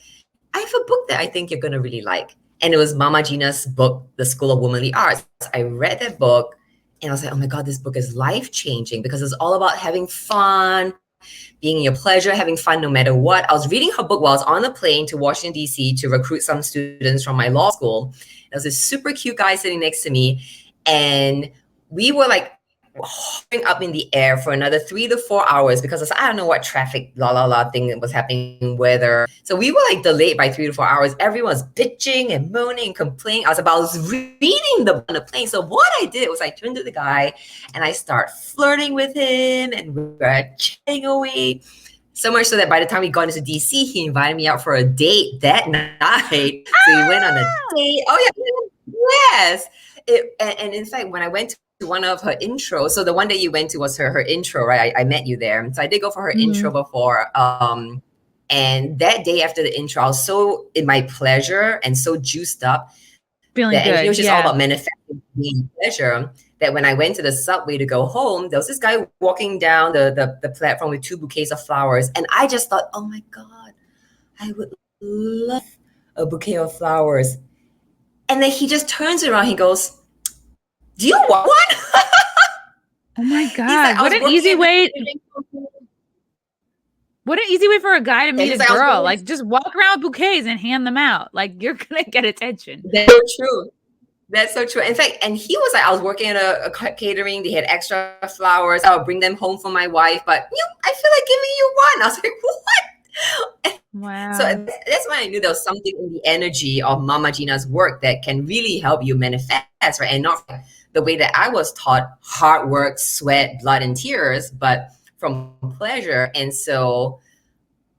I have a book that I think you're going to really like. And it was Mama Gena's book, The School of Womanly Arts. I read that book, and I was like, oh my God, this book is life-changing, because it's all about having fun, being in your pleasure, having fun no matter what. I was reading her book while I was on the plane to Washington, D.C. to recruit some students from my law school. There was this super cute guy sitting next to me, and we were like hovering up in the air for another 3 to 4 hours because I don't know what traffic thing that was happening, weather. So we were like delayed by 3 to 4 hours. Everyone's bitching and moaning and complaining. I was reading on the plane. So what I did was I turned to the guy and I start flirting with him and we were chatting away. So much so that by the time we got into DC, he invited me out for a date that night. So we went on a date. Oh yeah, yes. And in fact, when I went to one of her intros, so the one that you went to was her intro, right? I met you there. So I did go for her intro before. And that day after the intro, I was so in my pleasure and so juiced up. Feeling that, good. And it was just all about manifesting pleasure. That when I went to the subway to go home, there was this guy walking down the platform with 2 bouquets of flowers. And I just thought, oh my God, I would love a bouquet of flowers. And then he just turns around, he goes, do you want one? Oh my God. What an easy way. What an easy way for a guy to meet a girl. Like, just walk around with bouquets and hand them out. Like, you're going to get attention. That's so true. That's so true. In fact, and he was like, I was working at a catering. They had extra flowers. I'll bring them home for my wife. But I feel like giving you one. I was like, what? Wow. So that's when I knew there was something in the energy of Mama Gena's work that can really help you manifest, right? And not the way that I was taught, hard work, sweat, blood, and tears, but from pleasure. And so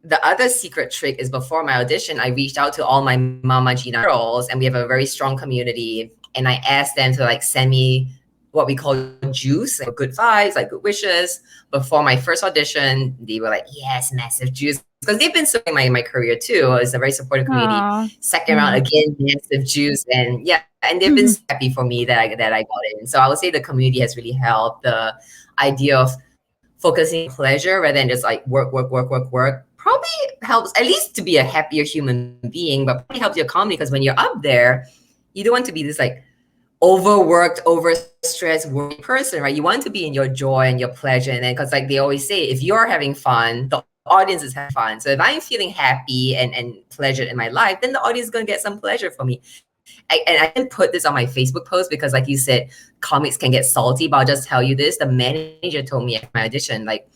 the other secret trick is before my audition, I reached out to all my Mama Gena girls, and we have a very strong community. And I asked them to like send me what we call juice, like good vibes, like good wishes. Before my first audition, they were like, yes, massive juice. Because they've been supporting my career too. It's a very supportive community. Aww. Second round, again, massive juice. And yeah, and they've been so happy for me that I got in. So I would say the community has really helped. The idea of focusing on pleasure rather than just like work probably helps at least to be a happier human being, but probably helps your comedy because when you're up there, you don't want to be this like overworked, overstressed, worried person, right? You want to be in your joy and your pleasure. And then, because like they always say, if you're having fun, the audience is having fun. So if I'm feeling happy and pleasured in my life, then the audience is going to get some pleasure from me. And I didn't put this on my Facebook post because, like you said, comics can get salty, but I'll just tell you this. The manager told me at my audition, like,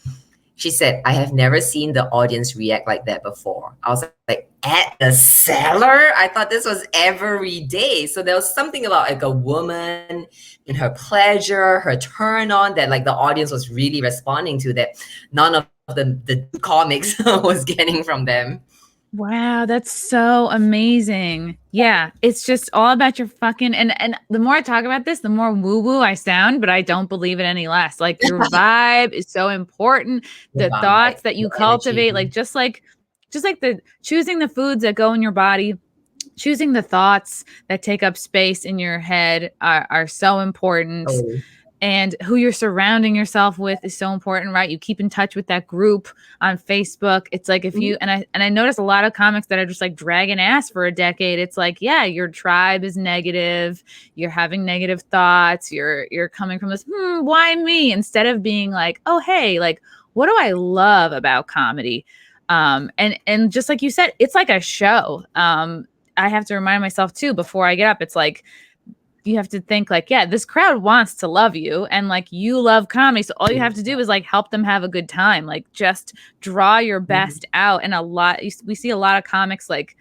she said, I have never seen the audience react like that before. I was like, at the cellar? I thought this was every day. So there was something about like a woman and her pleasure, her turn on that like the audience was really responding to that none of the comics was getting from them. Wow, that's so amazing. Yeah, it's just all about your fucking and the more I talk about this, the more woo-woo I sound, but I don't believe it any less. Like your vibe is so important. The thoughts that you cultivate, like just like the choosing the foods that go in your body, choosing the thoughts that take up space in your head are so important. Oh. And who you're surrounding yourself with is so important, right? You keep in touch with that group on Facebook. It's like if you, and I notice a lot of comics that are just like dragging ass for a decade. It's like, yeah, your tribe is negative. You're having negative thoughts. You're coming from this, why me? Instead of being like, oh, hey, like, what do I love about comedy? And just like you said, it's like a show. I have to remind myself too, before I get up, it's like, you have to think like, yeah, this crowd wants to love you and like you love comedy. So all you have to do is like help them have a good time. Like just draw your best out. And we see a lot of comics like,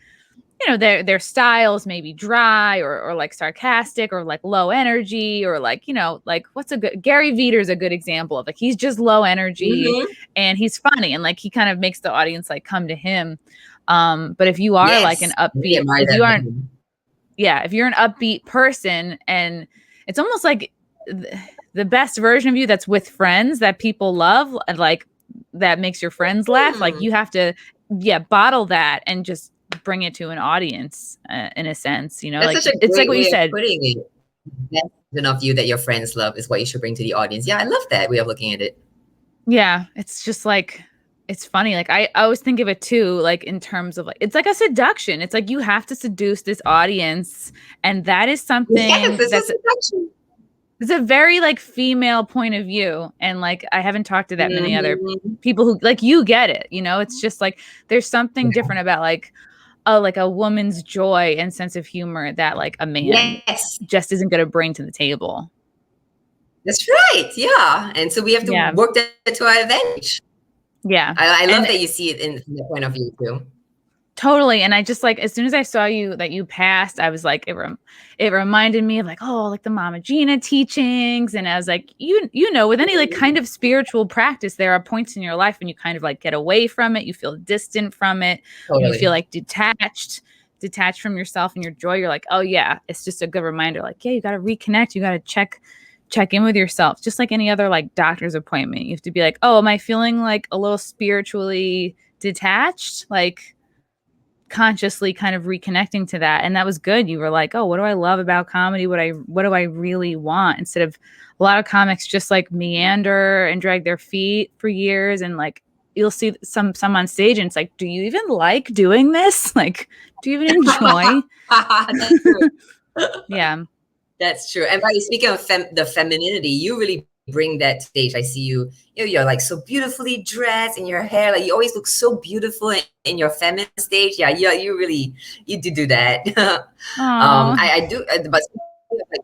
you know, their styles may be dry or like sarcastic or like low energy or like, you know, like Gary Veter's a good example of like, he's just low energy and he's funny. And like, he kind of makes the audience like come to him. But if you are like an upbeat, if you're an upbeat person and it's almost like the best version of you that's with friends that people love, like that makes your friends laugh. Like you have to, bottle that and just bring it to an audience in a sense, you know, that's like such a it's like what you said. Putting it, that version of you that your friends love is what you should bring to the audience. Yeah, I love that way of looking at it. Yeah, it's just like, it's funny. Like I always think of it too, like in terms of like, it's like a seduction. It's like you have to seduce this audience. And that is something that's seduction. It's a very like female point of view. And like, I haven't talked to that many other people who like, you get it, you know, it's just like, there's something different about like a woman's joy and sense of humor that like a man just isn't going to bring to the table. That's right. Yeah. And so we have to Yeah. work that to our advantage. Yeah. I love And that you see it in from the point of view too. totally. And I just like, as soon as I saw you that you passed, I was like, it reminded me of like, oh, like the Mama Gena teachings. And I was like, you know, with any like kind of spiritual practice, there are points in your life when you kind of like get away from it, you feel distant from it, when you feel Totally. like detached from yourself and your joy. You're like, oh yeah, it's just a good reminder. Like, yeah, you got to reconnect. You got to check in with yourself, just like any other like doctor's appointment. You have to be like, oh, am I feeling like a little spiritually detached? Like, consciously kind of reconnecting to that, and that was good. You were like, oh, what do I love about comedy? What do I really want? Instead of a lot of comics just like meander and drag their feet for years, and like you'll see some on stage and it's like, do you even like doing this? Like, do you even enjoy? That's true. Yeah. That's true. And by speaking of the femininity, you really bring that stage. I see you, you're like so beautifully dressed in your hair. Like you always look so beautiful in your feminine stage. Yeah, you really, you do that. Oh. I do, but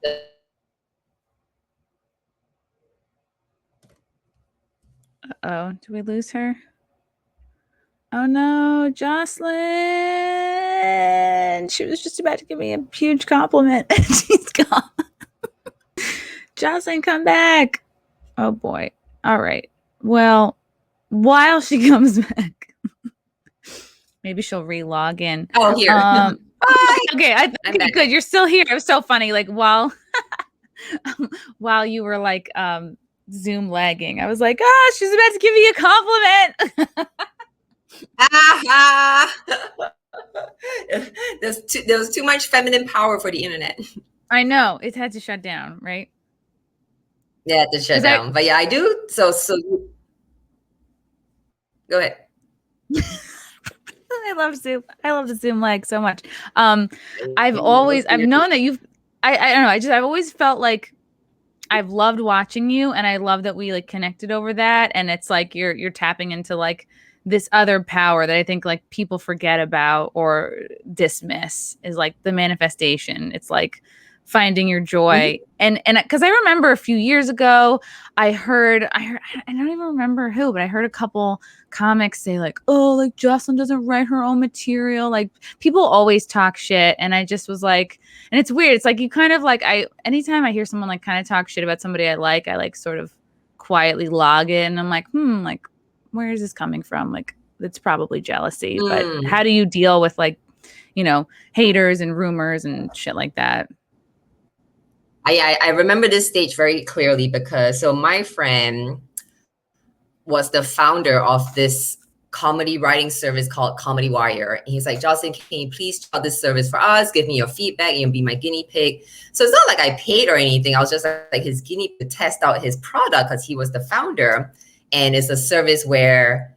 like Oh, do we lose her? Oh no, Jocelyn. She was just about to give me a huge compliment and she's gone. Jocelyn, come back. Oh boy. All right. Well, while she comes back, maybe she'll re-log in. oh, here. Okay, okay, good. You're still here. It was so funny. Like while you were like Zoom lagging, I was like, oh, she's about to give me a compliment. There was too much feminine power for the internet. I know. It had to shut down, right? Yeah, to shut down. But yeah, I do. So go ahead. I love Zoom. I love the Zoom lag so much. I've known that I don't know. I've always felt like I've loved watching you, and I love that we like connected over that. And it's like you're tapping into like this other power that I think like people forget about or dismiss, is like the manifestation. It's like finding your joy. And because I remember a few years ago, I heard I don't even remember who, but I heard a couple comics say like, oh, like Jocelyn doesn't write her own material. Like people always talk shit, and I just was like, and it's weird. It's like you kind of like, anytime I hear someone like kind of talk shit about somebody I like sort of quietly log it, and I'm like, like where is this coming from? Like it's probably jealousy. But how do you deal with like, haters and rumors and shit like that? I remember this stage very clearly because my friend was the founder of this comedy writing service called Comedy Wire. And he's like, Jocelyn, can you please try this service for us? Give me your feedback and be my guinea pig. So it's not like I paid or anything. I was just like his guinea pig to test out his product because he was the founder. And it's a service where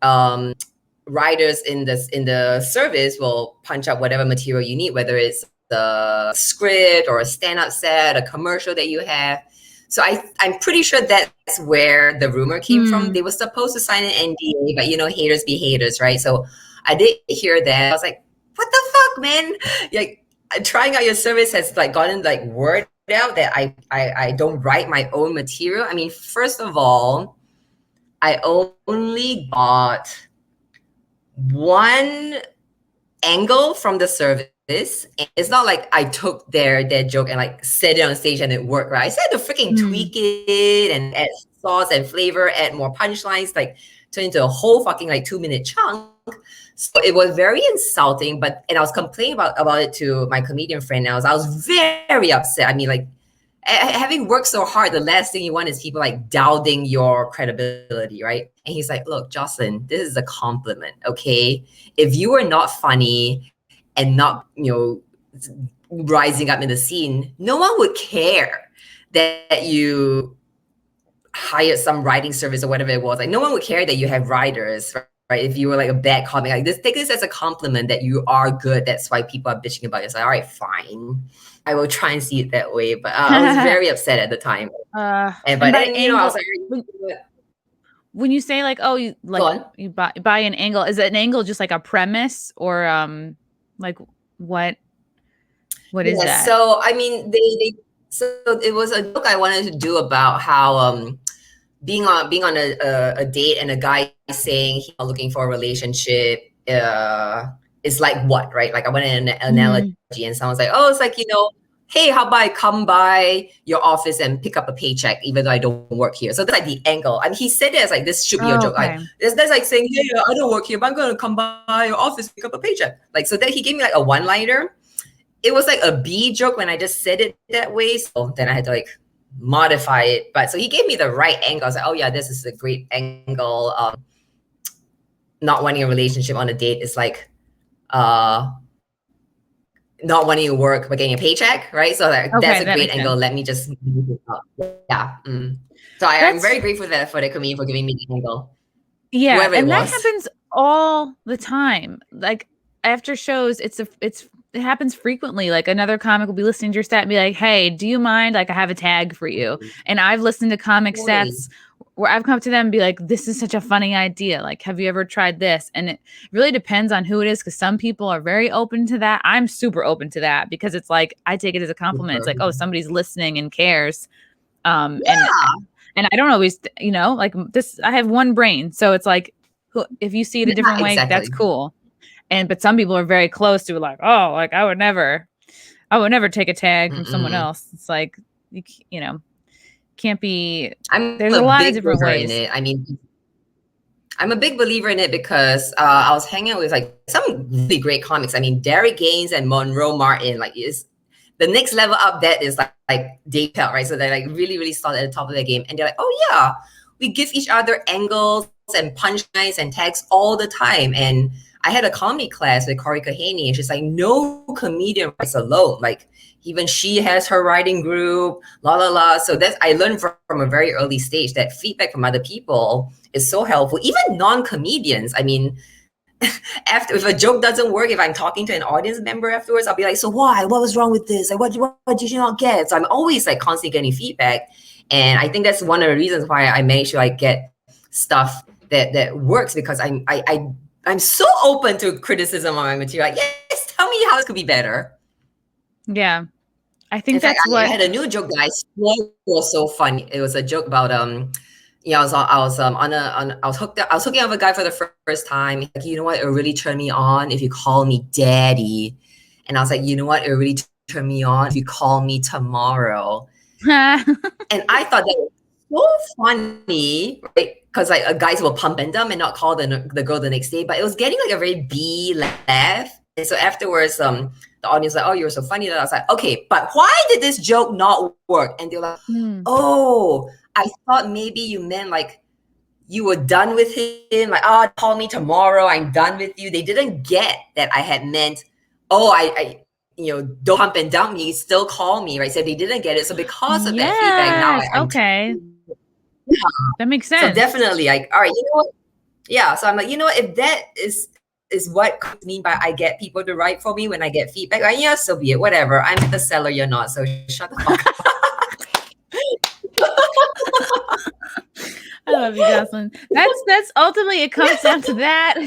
writers in the service will punch up whatever material you need, whether it's the script or a stand-up set, a commercial that you have. So I'm pretty sure that's where the rumor came from. They were supposed to sign an NDA, but haters be haters, right? So I did hear that. I was like, what the fuck, man? Like trying out your service has like gotten like word out that I don't write my own material. I mean, first of all, I only got one angle from the service. It's not like I took their joke and like said it on stage and it worked, right? I said to freaking tweak it and add sauce and flavor, add more punchlines, like turn into a whole fucking like 2-minute chunk. So it was very insulting, and I was complaining about it to my comedian friend. I was very upset. I mean, like having worked so hard, the last thing you want is people like doubting your credibility, right? And he's like, look, Jocelyn, this is a compliment, okay? If you were not funny and not, rising up in the scene, no one would care that you hired some writing service or whatever it was. Like no one would care that you have writers, right? If you were like a bad comic, like this, take this as a compliment that you are good. That's why people are bitching about it. It's like, all right, fine. I will try and see it that way. But I was very upset at the time. I was like, when you say like, oh, you like you buy an angle, is an angle just like a premise or like what is that? So I mean, So it was a joke I wanted to do about how being on a date and a guy saying he's not looking for a relationship is like what, right? Like I wanted an analogy, and someone's like, oh, it's like, hey, how about I come by your office and pick up a paycheck, even though I don't work here? So that's like the angle. And he said it as like, this should be a joke. Okay. Like that's like saying, hey, I don't work here, but I'm gonna come by your office, pick up a paycheck. Like, so then he gave me like a one-liner. It was like a B joke when I just said it that way. So then I had to like modify it. But so he gave me the right angle. I was like, oh yeah, this is a great angle. Not wanting a relationship on a date is like not wanting to work but getting a paycheck, right? So that's a great angle. Sense. Let me just move it up. Yeah. So I'm very grateful for the comedian for giving me the angle. Yeah, and that happens all the time. Like after shows, it happens frequently. Like another comic will be listening to your set and be like, hey, do you mind? Like I have a tag for you. And I've listened to comic sets where I've come up to them and be like, this is such a funny idea. Like, have you ever tried this? And it really depends on who it is, because some people are very open to that. I'm super open to that because it's like, I take it as a compliment. It's like, oh, somebody's listening and cares. And I don't always, like this, I have one brain. So it's like, if you see it a different way, that's cool. But some people are very close to like, oh, like I would never take a tag from someone else. It's like, can't be, there's a lot of different ways. In it. I mean, I'm a big believer in it because I was hanging out with like some really great comics. I mean, Derek Gaines and Monroe Martin, like is the next level up. That is like Dave Pell, right? So they're like really, really solid at the top of their game. And they're like, oh yeah, we give each other angles and punchlines and tags all the time. And I had a comedy class with Corey Kahaney, and she's like, no comedian writes alone. Like even she has her writing group, So that's, I learned from a very early stage that feedback from other people is so helpful. Even non-comedians. I mean, if a joke doesn't work, if I'm talking to an audience member afterwards, I'll be like, so why? What was wrong with this? Like, what did you not get? So I'm always like constantly getting feedback. And I think that's one of the reasons why I managed to like get stuff that works, because I'm so open to criticism on my material. Like, yes, tell me how it could be better. Yeah. I think that's what I had a new joke that it was so funny. It was a joke about I was hooking up with a guy for the first time. Like, you know what, it really turned me on if you call me daddy. And I was like, you know what, it really turned me on if you call me tomorrow. And I thought that was so funny, right? Because like guys will pump and dump and not call the girl the next day, but it was getting like a very B laugh. And so afterwards, the audience was like, oh, you're so funny. And I was like, okay, but why did this joke not work? And they're like, oh, I thought maybe you meant like you were done with him. Like, oh, call me tomorrow. I'm done with you. They didn't get that I had meant, oh, I don't pump and dump me, still call me, right? So they didn't get it. So because of that feedback, now okay. That makes sense. So definitely, like, all right, you know what? Yeah. So I'm like, you know what? If that is what I mean by I get people to write for me when I get feedback, like, yeah, so be it. Whatever. I'm at the cellar, you're not. So shut the fuck up. I love you, Jocelyn. That's ultimately, it comes down to that.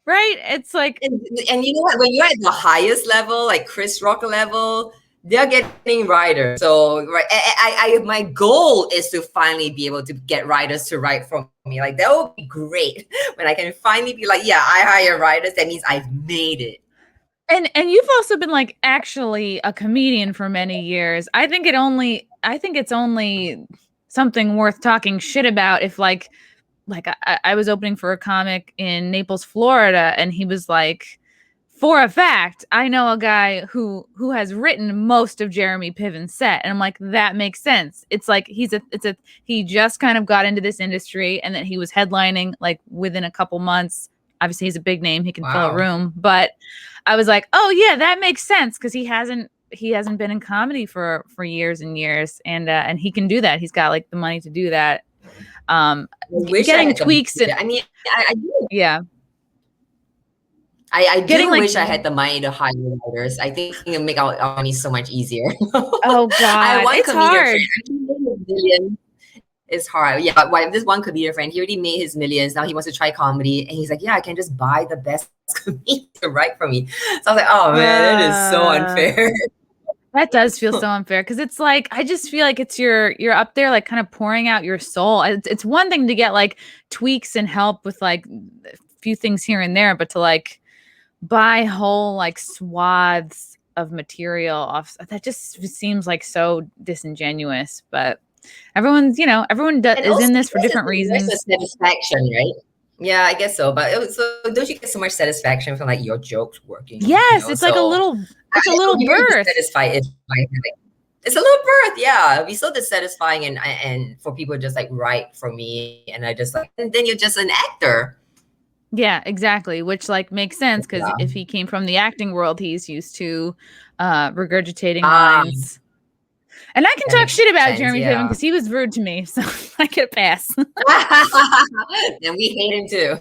Right? It's like, and you know what? When you're at the highest level, like Chris Rock level, they're getting writers. So right, my goal is to finally be able to get writers to write for me. Like that would be great when I can finally be like, yeah, I hire writers. That means I've made it. And you've also been like actually a comedian for many years. I think it's only something worth talking shit about if like I was opening for a comic in Naples, Florida, and he was like, for a fact, I know a guy who has written most of Jeremy Piven's set. And I'm like, that makes sense. It's like he just kind of got into this industry, and then he was headlining like within a couple months. Obviously he's a big name, he can fill a room, but I was like, oh yeah, that makes sense, because he hasn't been in comedy for years and years, and he can do that. He's got like the money to do that. Getting tweaks and I mean, I do. Yeah. I do wish I had the money to hire writers. I think it would make our money so much easier. Oh God, it's hard. it's hard. Yeah, why this one comedian friend, he already made his millions. Now he wants to try comedy, and he's like, yeah, I can just buy the best comedian to write for me. So I was like, oh man, it is so unfair. That does feel so unfair because it's like I just feel like it's you're up there like kind of pouring out your soul. It's one thing to get like tweaks and help with like a few things here and there, but to like buy whole like swaths of material off that just seems like so disingenuous. But everyone's everyone is in this for different reasons. Satisfaction, right? Yeah, I guess so. But so don't you get so much satisfaction from like your jokes working? Yes, it's like a little birth. Satisfied it's a little birth, yeah. It'd be so dissatisfying and for people just like write for me, and I just like, and then you're just an actor. Yeah, exactly. Which like makes sense because if he came from the acting world, he's used to regurgitating lines. And I can talk shit about Jeremy Piven because he was rude to me, so I get a pass. And we hate him too.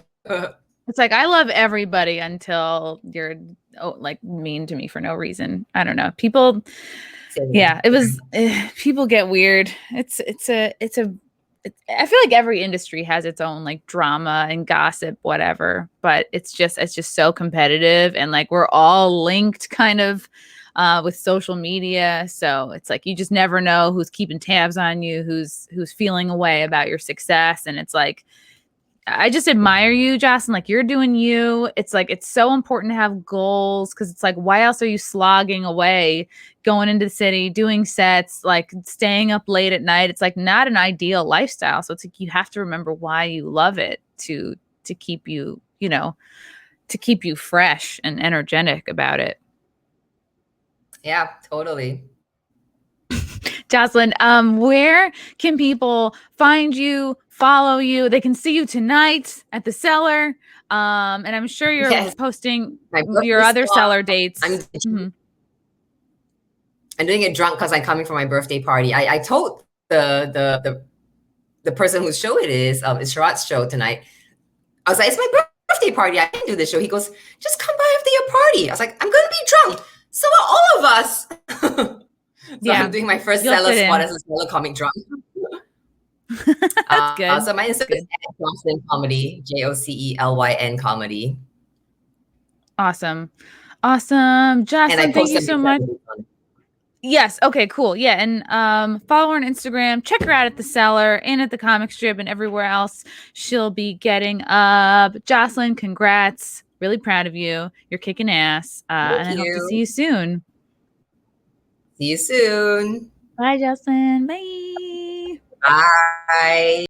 It's like I love everybody until you're like mean to me for no reason. I don't know. People, yeah, it was. People get weird. I feel like every industry has its own like drama and gossip, whatever. But it's just so competitive, and like we're all linked, kind of. With social media, so it's like you just never know who's keeping tabs on you, who's feeling a way about your success, and it's like I just admire you, Jocelyn. Like you're doing you. It's like it's so important to have goals because it's like why else are you slogging away, going into the city, doing sets, like staying up late at night? It's like not an ideal lifestyle. So it's like you have to remember why you love it to keep you, to keep you fresh and energetic about it. Yeah, totally. Jocelyn, where can people find you, follow you? They can see you tonight at the Cellar. And I'm sure you're posting your other Cellar dates. I'm doing it drunk because I'm coming for my birthday party. I told the person whose show it is, it's Sherrod's show tonight. I was like, it's my birthday party. I can't do this show. He goes, just come by after your party. I was like, I'm going to be drunk. So are all of us. So I'm doing my first Cellar spot as a Cellar comic drunk. That's good. So my Instagram is Jocelyn Comedy, JOCELYN Comedy. Awesome. Jocelyn, thank you so much. Yes. Okay, cool. Yeah. And follow her on Instagram. Check her out at the Cellar and at the comic strip and everywhere else she'll be getting up. Jocelyn, congrats. Really proud of you. You're kicking ass. And I hope to see you soon. See you soon. Bye, Jocelyn. Bye. Bye.